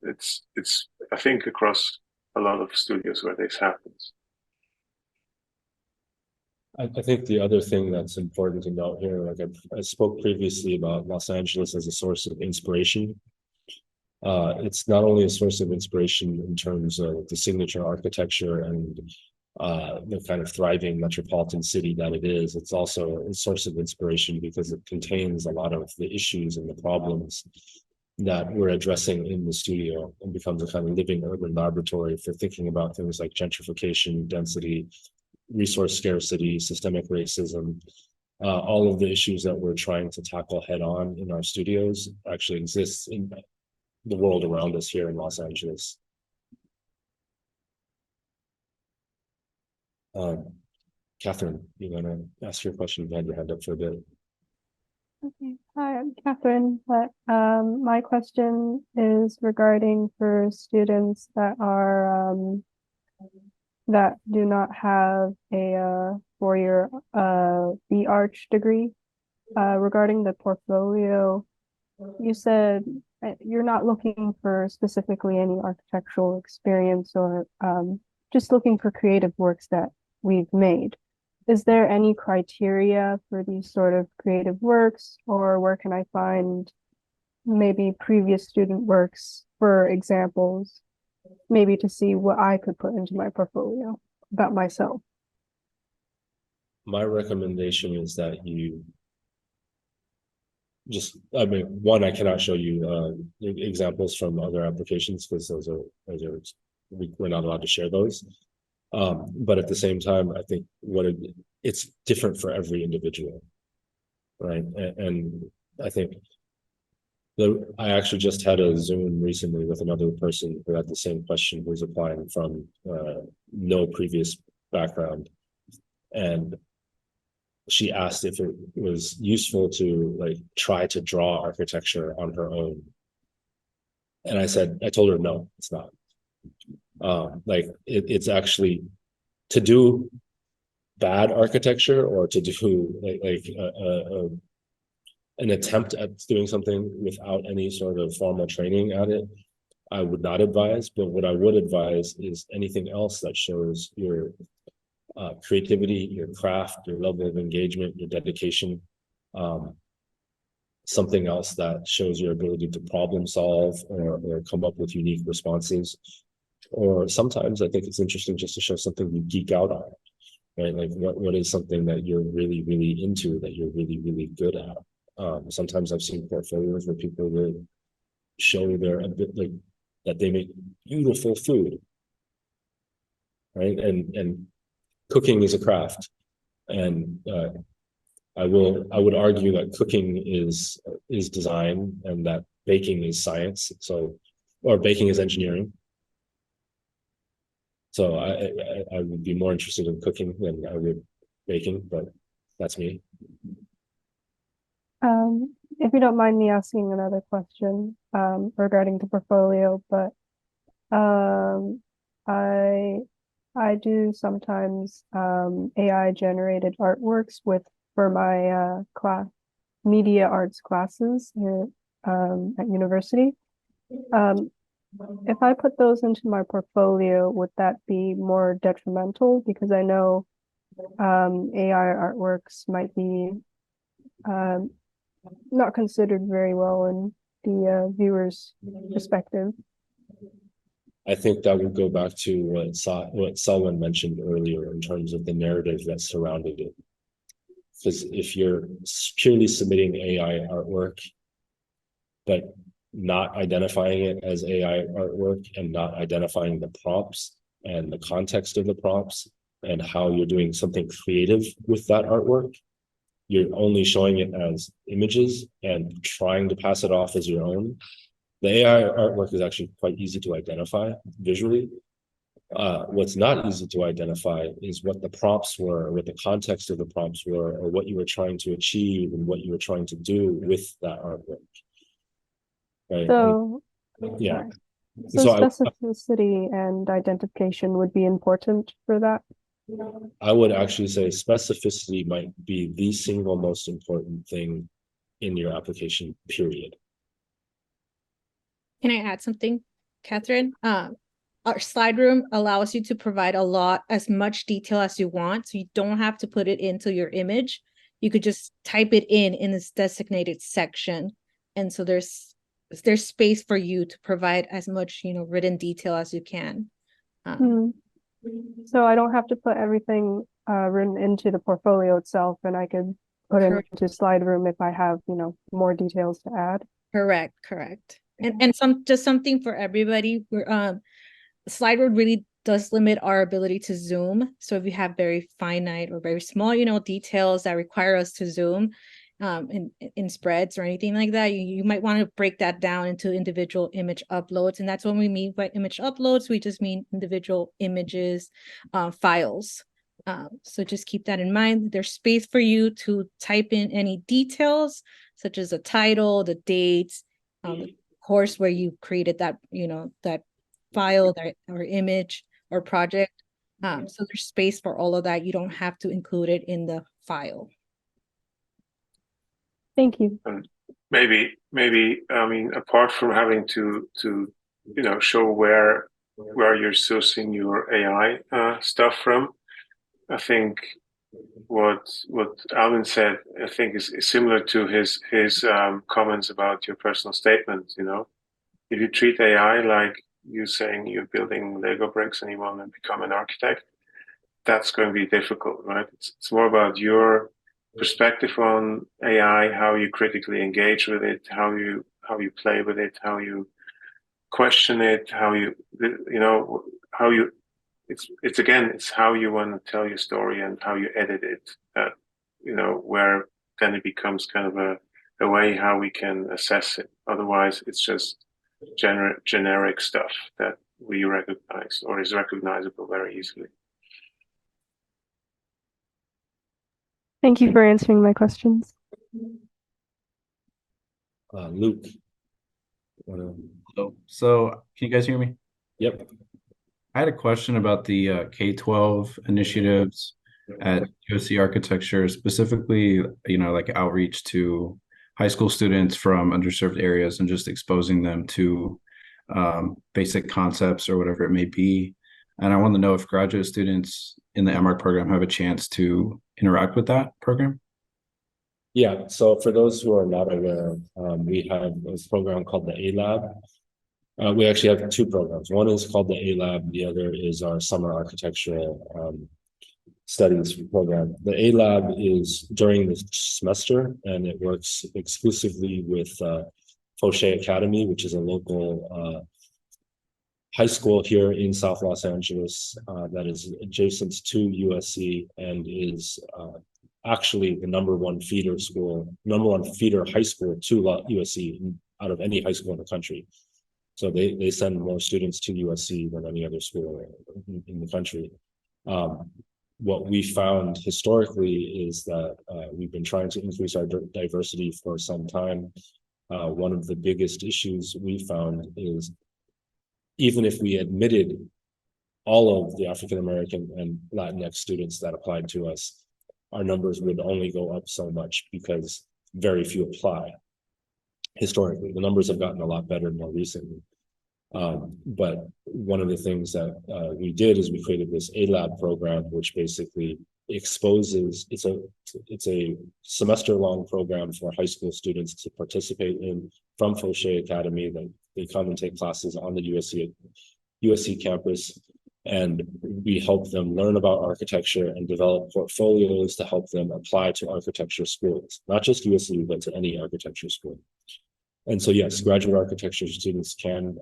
it's I think across a lot of studios where this happens. I think the other thing that's important to note here, like I spoke previously about Los Angeles as a source of inspiration. It's not only a source of inspiration in terms of the signature architecture and the kind of thriving metropolitan city that it is, it's also a source of inspiration because it contains a lot of the issues and the problems that we're addressing in the studio, and becomes a kind of living urban laboratory for thinking about things like gentrification, density, resource scarcity, systemic racism. All of the issues that we're trying to tackle head on in our studios actually exists in the world around us here in Los Angeles. Catherine, you want to ask your question? You had your hand up for a bit. Okay. Hi, I'm Catherine. But my question is regarding for students that are that do not have a four-year B.Arch degree. Regarding the portfolio, you said you're not looking for specifically any architectural experience, or just looking for creative works that we've made. Is there any criteria for these sort of creative works, or where can I find maybe previous student works for examples, maybe to see what I could put into my portfolio about myself? My recommendation is that you just, one, I cannot show you examples from other applications because those are we're not allowed to share those. But at the same time, I think it's different for every individual, right? And I think I actually just had a Zoom recently with another person who had the same question, who's applying from no previous background, and she asked if it was useful to try to draw architecture on her own. And I told her, no, it's not. Like it's actually to do bad architecture or to do an attempt at doing something without any sort of formal training at it, I would not advise. But what I would advise is anything else that shows your creativity, your craft, your level of engagement, your dedication, something else that shows your ability to problem solve or come up with unique responses. Or sometimes I think it's interesting just to show something you geek out on, right? Like what is something that you're really, really into, that you're really, really good at. Sometimes I've seen portfolios where people will show their like that they make beautiful food, right? And cooking is a craft, and I would argue that cooking is design and that baking is science. So, or baking is engineering. So I would be more interested in cooking than I would baking, but that's me. If you don't mind me asking another question, regarding the portfolio, but I do sometimes AI generated artworks for my class media arts classes here, at university. If I put those into my portfolio, would that be more detrimental? Because I know AI artworks might be not considered very well in the viewer's perspective. I think that would go back to what Selwyn mentioned earlier in terms of the narrative that surrounded it. Because if you're purely submitting AI artwork, but not identifying it as AI artwork and not identifying the prompts and the context of the prompts and how you're doing something creative with that artwork, you're only showing it as images and trying to pass it off as your own. The AI artwork is actually quite easy to identify visually. What's not easy to identify is what the prompts were, or what the context of the prompts were, or what you were trying to achieve and what you were trying to do with that artwork. Right. So, yeah. So specificity and identification would be important for that. I would actually say specificity might be the single most important thing in your application, period. Can I add something, Catherine? Our slide room allows you to provide as much detail as you want. So you don't have to put it into your image. You could just type it in this designated section. And so there's space for you to provide as much, written detail as you can. So I don't have to put everything written into the portfolio itself, and I could put it into slide room if I have, more details to add. Correct. And something for everybody. Slide room really does limit our ability to zoom. So if you have very finite or very small, details that require us to zoom in spreads or anything like that, you might want to break that down into individual image uploads. And that's what we mean by image uploads. We just mean individual images, files. So just keep that in mind. There's space for you to type in any details, such as the title, the dates, the course where you created that, that file or image or project. So there's space for all of that. You don't have to include it in the file. Thank you. Maybe I mean, apart from having to show where you're sourcing your AI stuff from, I think what Alvin said, I think is similar to his comments about your personal statement. If you treat AI like you saying you're building Lego bricks and you want to become an architect, that's going to be difficult, right? It's more about your perspective on AI, how you critically engage with it, how you play with it, how you question it, it's how you want to tell your story and how you edit it, where then it becomes kind of a way how we can assess it. Otherwise, it's just generic stuff that we recognize or is recognizable very easily. Thank you for answering my questions. Luke. So can you guys hear me? Yep. I had a question about the K-12 initiatives at USC Architecture, specifically, like outreach to high school students from underserved areas and just exposing them to basic concepts or whatever it may be. And I want to know if graduate students in the M.Arch program have a chance to interact with that program. Yeah, so for those who are not aware, we have a program called the A-Lab. We actually have two programs. One is called the A-Lab, the other is our summer architectural studies program. The A-Lab is during the semester, and it works exclusively with Fauché Academy, which is a local high school here in South Los Angeles that is adjacent to USC and is actually the number one feeder high school to USC out of any high school in the country. So they send more students to USC than any other school in the country. What we found historically is that we've been trying to increase our diversity for some time. One of the biggest issues we found is even if we admitted all of the African American and Latinx students that applied to us, our numbers would only go up so much because very few apply. Historically, the numbers have gotten a lot better more recently. But one of the things that we did is we created this A-Lab program, which basically exposes, it's a semester-long program for high school students to participate in from Fauché Academy. They come and take classes on the USC campus, and we help them learn about architecture and develop portfolios to help them apply to architecture schools, not just USC, but to any architecture school. And so, yes, graduate architecture students can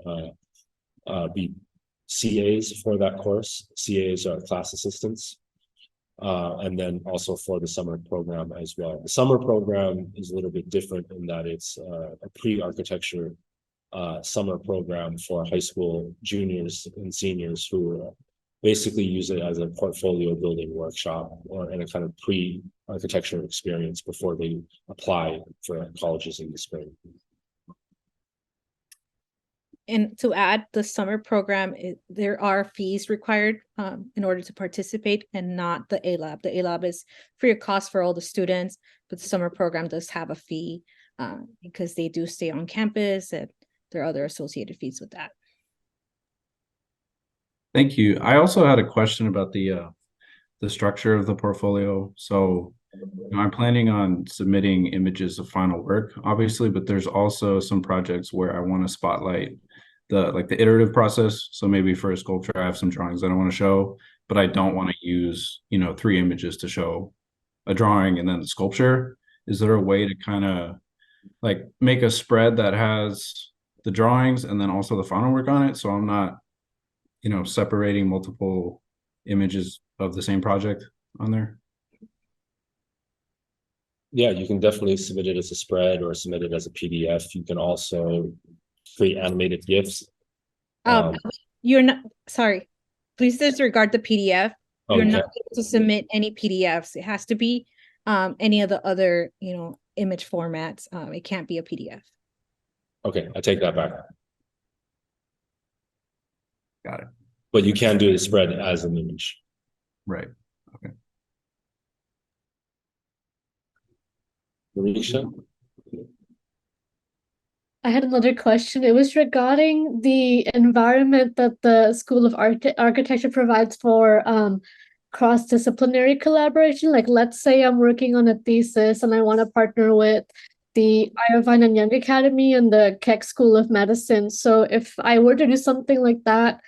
be CAs for that course. CAs are class assistants. And then also for the summer program as well. The summer program is a little bit different in that it's a pre-architecture summer program for high school juniors and seniors who basically use it as a portfolio building workshop and a kind of pre-architecture experience before they apply for colleges in the spring. And to add, the summer program, there are fees required in order to participate, and not the A-Lab. The A-Lab is free of cost for all the students, but the summer program does have a fee because they do stay on campus, and there are other associated fees with that. Thank you. I also had a question about the structure of the portfolio. So I'm planning on submitting images of final work, obviously, but there's also some projects where I want to spotlight the iterative process. So maybe for a sculpture, I have some drawings that I want to show, but I don't want to use, 3 images to show a drawing and then the sculpture. Is there a way to kind of make a spread that has the drawings and then also the final work on it, so I'm not, separating multiple images of the same project on there? Yeah, you can definitely submit it as a spread or submit it as a PDF. You can also create animated GIFs. You're not, sorry, please disregard the PDF. You're Okay. not able to submit any PDFs. It has to be any of the other, image formats. It can't be a PDF. Okay, I take that back. Got it. But you can do the spread as an image. Right. Okay. Marisha? I had another question. It was regarding the environment that the School of Architecture provides for cross-disciplinary collaboration. Like, let's say I'm working on a thesis and I want to partner with the Irvine and Young Academy and the Keck School of Medicine. So if I were to do something like that,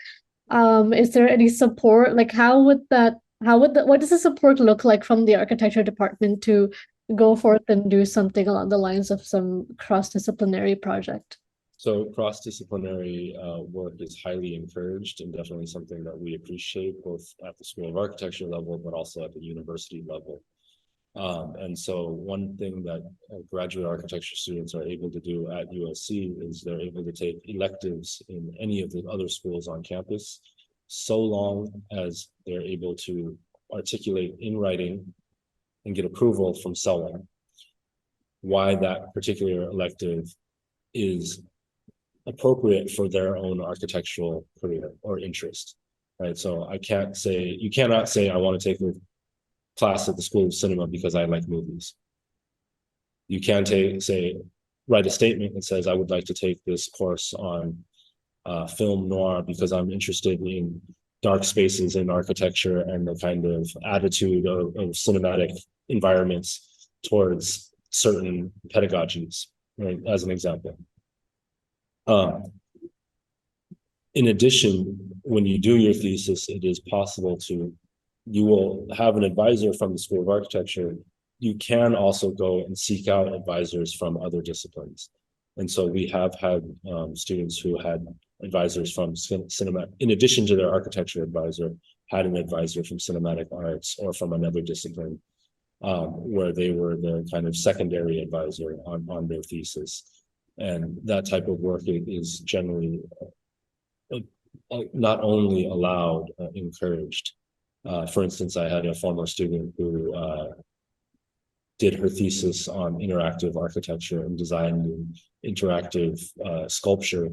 is there any support? Like, what does the support look like from the architecture department to go forth and do something along the lines of some cross-disciplinary project? So cross-disciplinary work is highly encouraged and definitely something that we appreciate both at the School of Architecture level, but also at the university level. And so one thing that graduate architecture students are able to do at USC is they're able to take electives in any of the other schools on campus, so long as they're able to articulate in writing and get approval from Selwyn why that particular elective is appropriate for their own architectural career or interest, right? So you cannot say I want to take a class at the School of Cinema because I like movies. You can write a statement that says I would like to take this course on film noir because I'm interested in dark spaces in architecture and the kind of attitude of cinematic environments towards certain pedagogies, right? As an example. In addition, when you do your thesis, it is possible you will have an advisor from the School of Architecture. You can also go and seek out advisors from other disciplines. And so we have had students who had advisors from cinema, in addition to their architecture advisor, had an advisor from cinematic arts or from another discipline, where they were the kind of secondary advisor on their thesis. And that type of work is generally not only allowed, encouraged. For instance, I had a former student who did her thesis on interactive architecture and designed interactive sculpture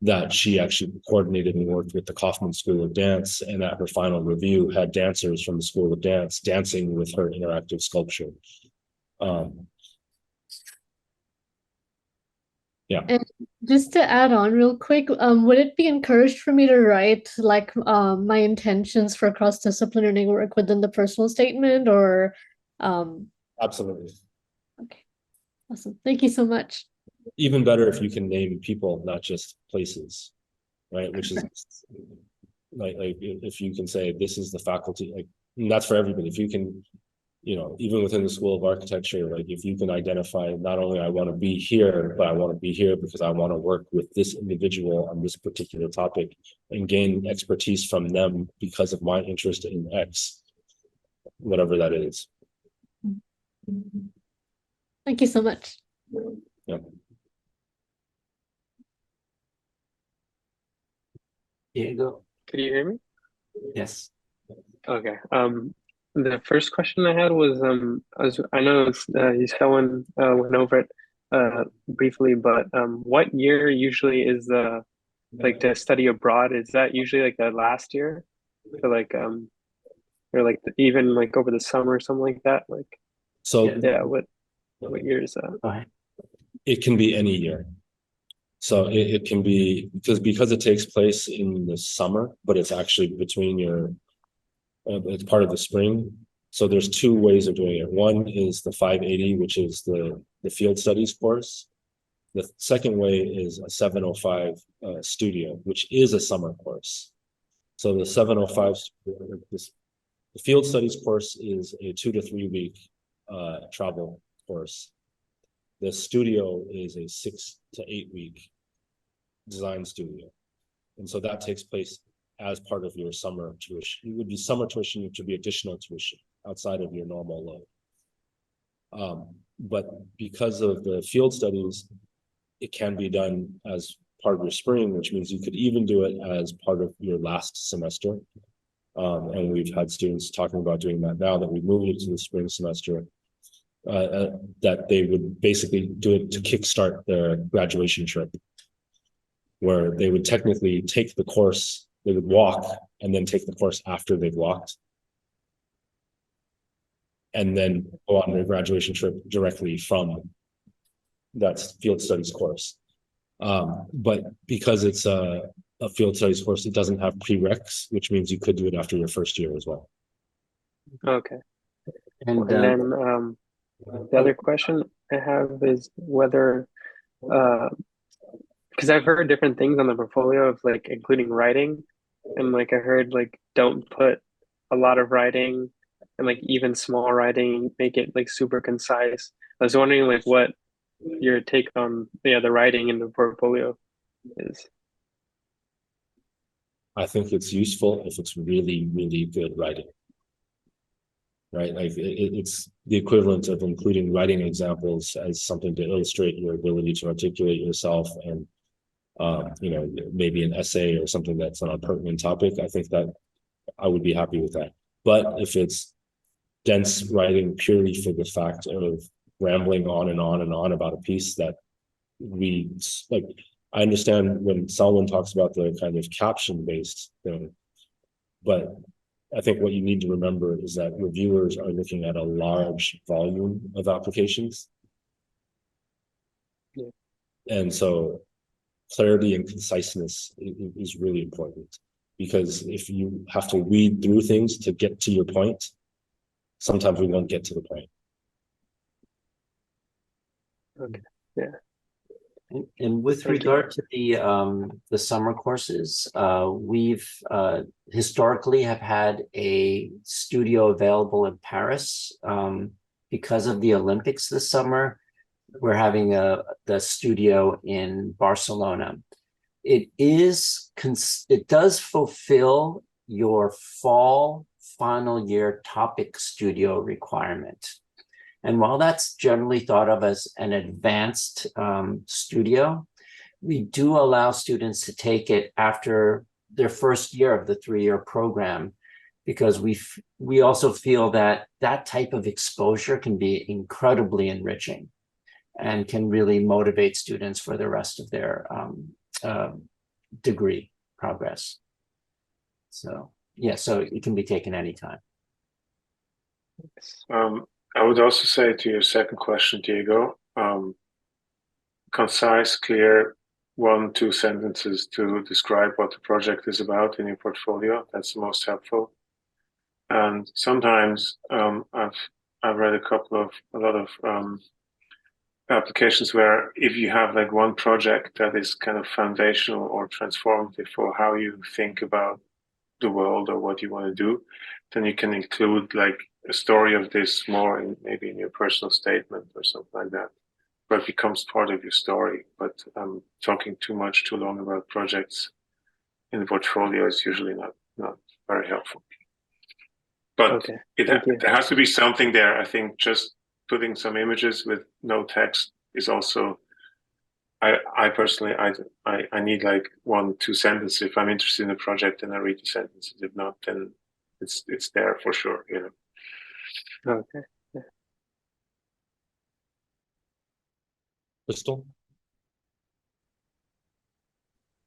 that she actually coordinated and worked with the Kaufman School of Dance, and at her final review had dancers from the School of Dance dancing with her interactive sculpture. Yeah. And just to add on real quick, would it be encouraged for me to write like my intentions for cross-disciplinary work within the personal statement, or Absolutely. Okay, awesome. Thank you so much. Even better if you can name people, not just places, right? Which is like if you can say this is the faculty, like, and that's for everybody. If you can, even within the School of Architecture, like if you can identify not only I want to be here, but I want to be here because I want to work with this individual on this particular topic and gain expertise from them because of my interest in X, whatever that is. Thank you so much. Yeah. Diego. Could you hear me? Yes. Okay. The first question I had was I know Selwyn went over it briefly, but what year usually is like to study abroad? Is that usually like the last year, or like or like even like over the summer or something like that? Like, So yeah, what year is that? Go ahead. It can be any year. So it can be because it takes place in the summer, but it's actually between it's part of the spring. So there's two ways of doing it. One is the 580, which is the field studies course. The second way is a 705 studio, which is a summer course. So the 705, the field studies course is a 2 to 3 week travel course. The studio is a 6 to 8 week design studio. And so that takes place as part of your summer tuition. It would be summer tuition, which would be additional tuition outside of your normal load. But because of the field studies, it can be done as part of your spring, which means you could even do it as part of your last semester. And we've had students talking about doing that now that we've moved it to the spring semester. That they would basically do it to kickstart their graduation trip, where they would technically take the course, they would walk and then take the course after they've walked, and then go on their graduation trip directly from that field studies course. But because it's a field studies course, it doesn't have prereqs, which means you could do it after your first year as well. Okay. And then the other question I have is whether, because I've heard different things on the portfolio of like including writing, and like I heard like don't put a lot of writing, and like even small writing, make it like super concise. I was wondering like what your take on the writing in the portfolio is. I think it's useful if it's really, really good writing. Right, like it's the equivalent of including writing examples as something to illustrate your ability to articulate yourself, and maybe an essay or something that's on a pertinent topic. I think that I would be happy with that. But if it's dense writing purely for the fact of rambling on and on and on about a piece that reads like, I understand when Selwyn talks about the kind of caption-based thing, but I think what you need to remember is that reviewers are looking at a large volume of applications. Yeah. And so clarity and conciseness is really important, because if you have to weed through things to get to your point, sometimes we won't get to the point. Okay. Yeah. And with Thank you. regard to the summer courses, we've historically have had a studio available in Paris. Because of the Olympics this summer, we're having the studio in Barcelona. It does fulfill your fall final year topic studio requirement. And while that's generally thought of as an advanced studio, we do allow students to take it after their first year of the 3-year program, because we also feel that that type of exposure can be incredibly enriching and can really motivate students for the rest of their degree progress. So yeah, so it can be taken anytime. I would also say to your second question, Diego, concise, clear, 1-2 sentences to describe what the project is about in your portfolio. That's the most helpful. And sometimes I've read a lot of applications where if you have like one project that is kind of foundational or transformative for how you think about the world or what you want to do, then you can include like a story of this more in maybe in your personal statement or something like that, where it becomes part of your story. But talking too long about projects in the portfolio is usually not very helpful. But Okay. there has to be something there. I think just putting some images with no text is also, I personally, I need like 1-2 sentences. If I'm interested in a project and I read the sentences, if not, then it's there for sure, you know. Okay. Yeah. Crystal?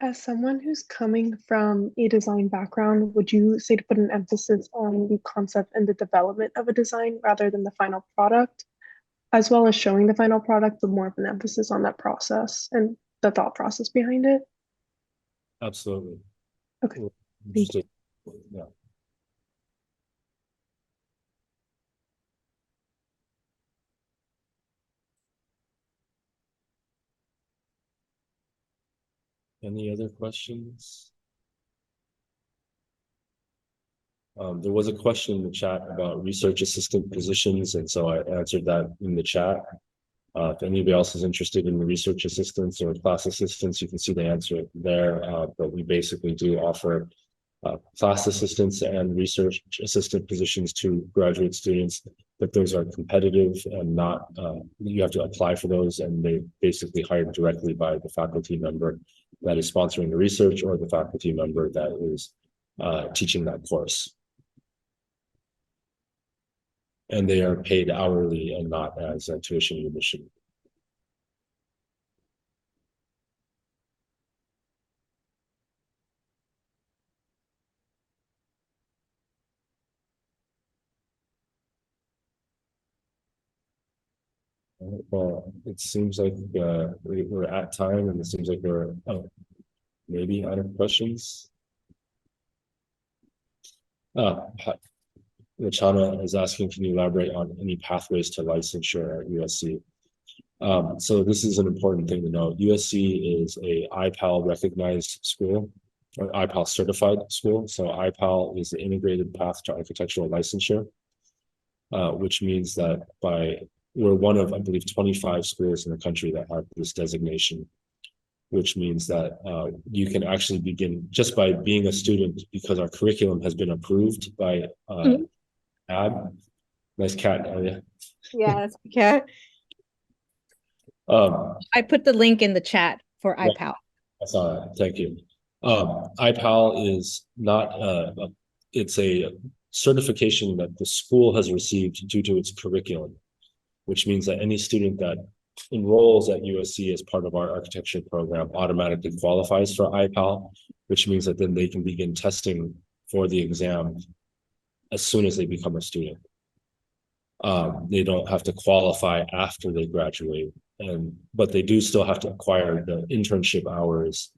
As someone who's coming from a design background, would you say to put an emphasis on the concept and the development of a design rather than the final product, as well as showing the final product, but more of an emphasis on that process and the thought process behind it? Absolutely. Okay. Thank you. Yeah. Any other questions? There was a question in the chat about research assistant positions, and so I answered that in the chat. If anybody else is interested in the research assistants or class assistants, you can see the answer there. But we basically do offer class assistants and research assistant positions to graduate students, but those are competitive and not, you have to apply for those, and they're basically hired directly by the faculty member that is sponsoring the research or the faculty member that is teaching that course. And they are paid hourly and not as a tuition admission. Well, it seems like we're at time, and it seems like we're maybe out of questions. Lachana is asking, can you elaborate on any pathways to licensure at USC? So this is an important thing to know. USC is a IPAL recognized school, or IPAL certified school. So IPAL is the integrated path to architectural licensure, which means that we're one of, I believe, 25 schools in the country that have this designation, which means that you can actually begin just by being a student, because our curriculum has been approved by AB. Nice cat, Elia. Yeah, that's a cat. I put the link in the chat for IPAL. I saw that. Thank you. IPAL is not it's a certification that the school has received due to its curriculum, which means that any student that enrolls at USC as part of our architecture program automatically qualifies for IPAL, which means that then they can begin testing for the exam as soon as they become a student. They don't have to qualify after they graduate, but they do still have to acquire the internship hours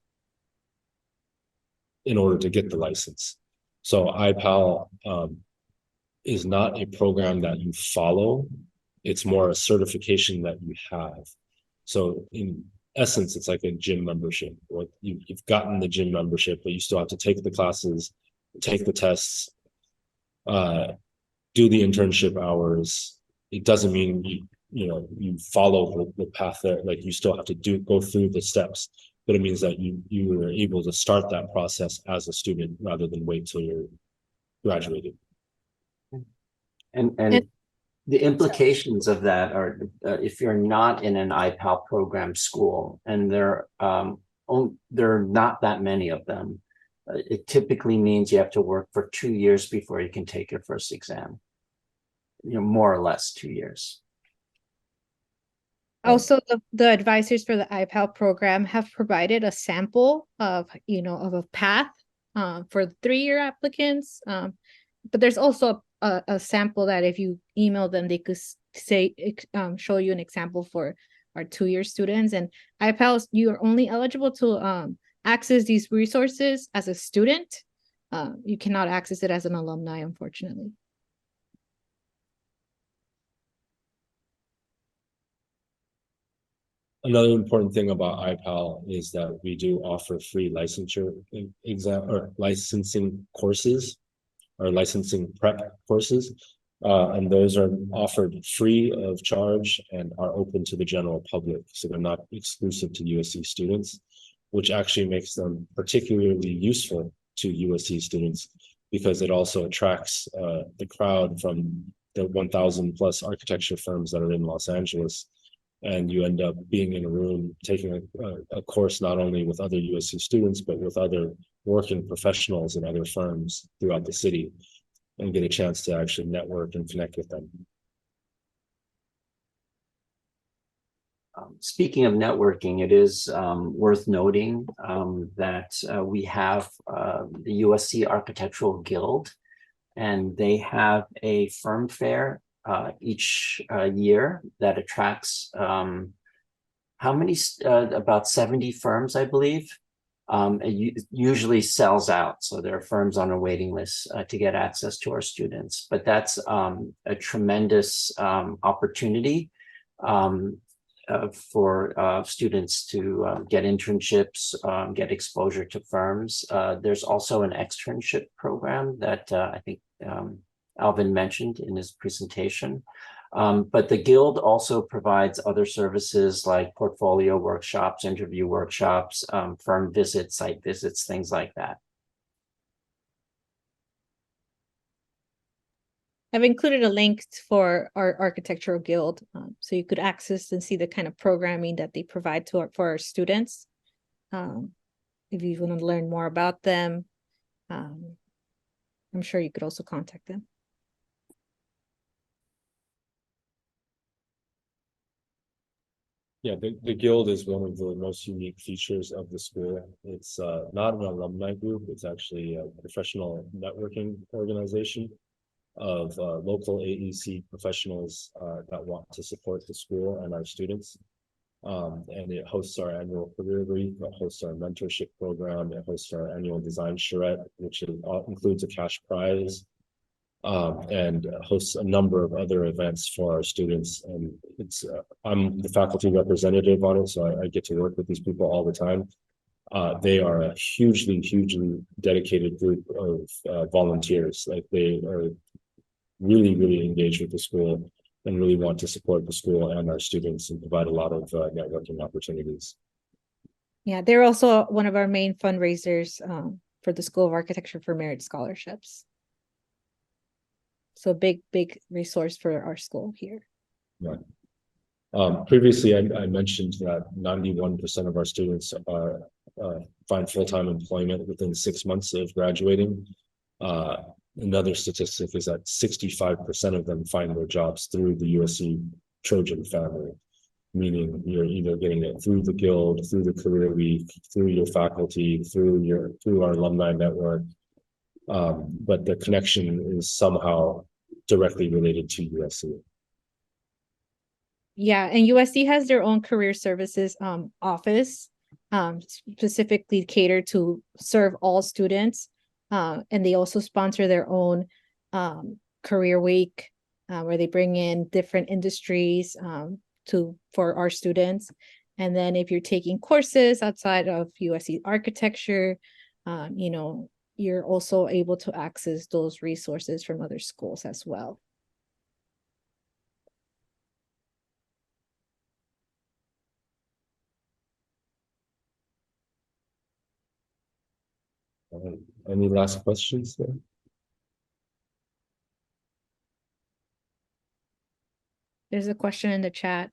in order to get the license. So IPAL is not a program that you follow. It's more a certification that you have. So in essence, it's like a gym membership. You've gotten the gym membership, but you still have to take the classes, take the tests, do the internship hours. It doesn't mean you follow the path there. Like you still have to go through the steps, but it means that you were able to start that process as a student rather than wait till you're graduated. And the implications of that are if you're not in an IPAL program school, and there are not that many of them, it typically means you have to work for 2 years before you can take your first exam. More or less 2 years. Also, the advisors for the IPAL program have provided a sample of a path for the 3-year applicants. But there's also a sample that if you email them, they could show you an example for our 2-year students. And IPAL, you are only eligible to access these resources as a student. You cannot access it as an alumni, unfortunately. Another important thing about IPAL is that we do offer free licensure exam or licensing courses or licensing prep courses. And those are offered free of charge and are open to the general public. So they're not exclusive to USC students, which actually makes them particularly useful to USC students because it also attracts the crowd from the 1,000 plus architecture firms that are in Los Angeles. And you end up being in a room taking a course not only with other USC students, but with other working professionals in other firms throughout the city and get a chance to actually network and connect with them. Speaking of networking, it is worth noting that we have the USC Architectural Guild, and they have a firm fair each year that attracts how many? About 70 firms, I believe. It usually sells out, so there are firms on a waiting list to get access to our students. But that's a tremendous opportunity for students to get internships, get exposure to firms. There's also an externship program that I think Alvin mentioned in his presentation. But the Guild also provides other services like portfolio workshops, interview workshops, firm visits, site visits, things like that. I've included a link for our Architectural Guild, so you could access and see the kind of programming that they provide for our students. If you want to learn more about them, I'm sure you could also contact them. Yeah, the Guild is one of the most unique features of the school. It's not an alumni group, it's actually a professional networking organization of local AEC professionals that want to support the school and our students. And it hosts our annual career week, it hosts our mentorship program, it hosts our annual design charrette, which includes a cash prize, and hosts a number of other events for our students. And it's I'm the faculty representative on it, so I get to work with these people all the time. They are a hugely dedicated group of volunteers. Like they are really engaged with the school and really want to support the school and our students and provide a lot of networking opportunities. Yeah, they're also one of our main fundraisers for the School of Architecture for Merit Scholarships. So big resource for our school here. Right. Previously, I mentioned that 91% of our students are find full-time employment within 6 months of graduating. Another statistic is that 65% of them find their jobs through the USC Trojan family, meaning you're either getting it through the guild, through the career week, through your faculty, through our alumni network. But the connection is somehow directly related to USC. Yeah, and USC has their own career services office, specifically catered to serve all students. And they also sponsor their own career week, where they bring in different industries for our students. And then if you're taking courses outside of USC Architecture, you know, you're also able to access those resources from other schools as well. Any last questions there? There's a question in the chat.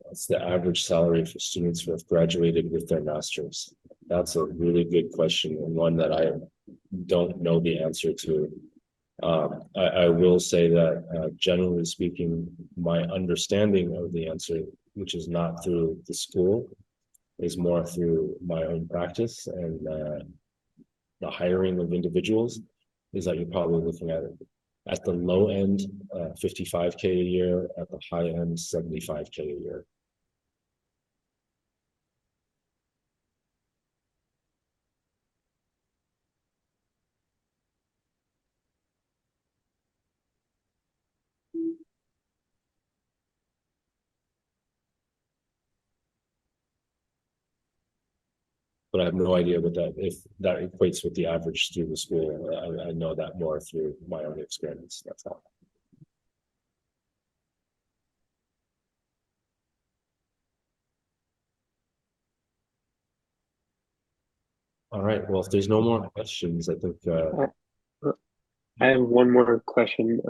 What's the average salary for students who have graduated with their masters? That's a really good question, and one that I don't know the answer to. I will say that generally speaking, my understanding of the answer, which is not through the school, is more through my own practice and the hiring of individuals, is that you're probably looking at the low end, 55K a year, at the high end, 75K a year. But I have no idea what if that equates with the average through the school. I know that more through my own experience. That's all. All right. Well, if there's no more questions, I think. I have one more question.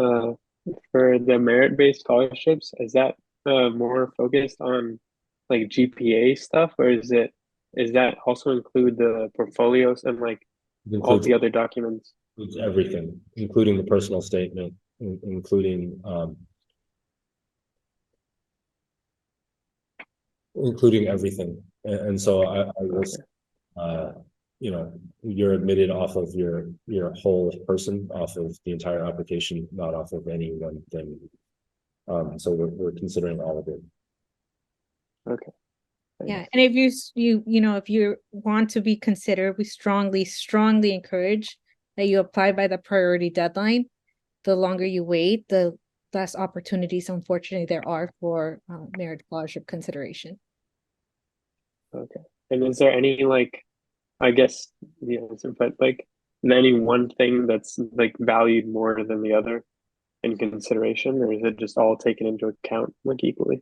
For the merit-based scholarships, is that more focused on like GPA stuff, or is that also include the portfolios and like all the other documents? Everything, including the personal statement, including everything. And so I was, you know, you're admitted off of your whole person, off of the entire application, not off of any one thing. So we're considering all of it. Okay. Yeah, and if you know, if you want to be considered, we strongly encourage that you apply by the priority deadline. The longer you wait, the less opportunities, unfortunately, there are for merit scholarship consideration. Okay. And is there any like, I guess the answer, but like any one thing that's like valued more than the other in consideration, or is it just all taken into account like equally?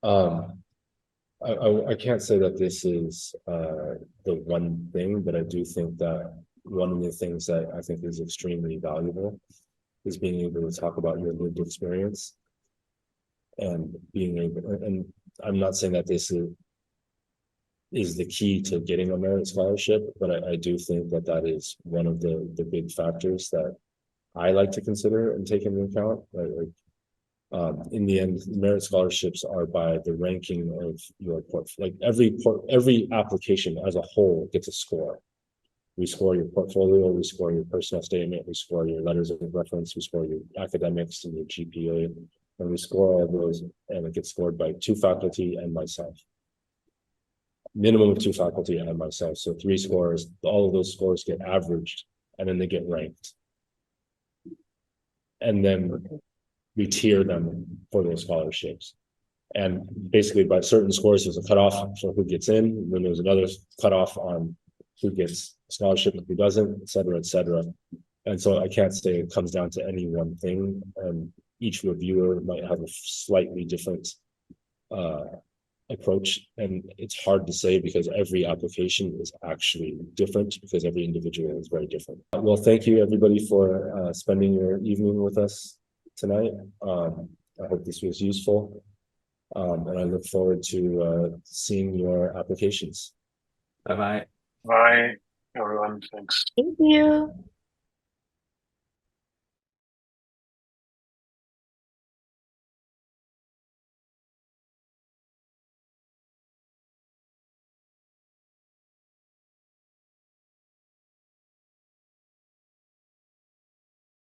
I can't say that this is the one thing, but I do think that one of the things that I think is extremely valuable is being able to talk about your lived experience and being able, and I'm not saying that this is the key to getting a merit scholarship, but I do think that that is one of the big factors that I like to consider and take into account. Like, in the end, merit scholarships are by the ranking of your portfolio. Like every application as a whole gets a score. We score your portfolio, we score your personal statement, we score your letters of reference, we score your academics and your GPA, and we score all of those, and it gets scored by 2 faculty and myself. Minimum of 2 faculty and myself. So 3 scores, all of those scores get averaged, and then they get ranked. And then we tier them for those scholarships. And basically by certain scores, there's a cutoff for who gets in, and then there's another cutoff on who gets a scholarship and who doesn't, et cetera, et cetera. And so I can't say it comes down to any one thing, and each reviewer might have a slightly different approach. And it's hard to say because every application is actually different, because every individual is very different. Well, thank you everybody for spending your evening with us tonight. I hope this was useful. And I look forward to seeing your applications. Bye-bye. Bye, everyone. Thanks. Thank you.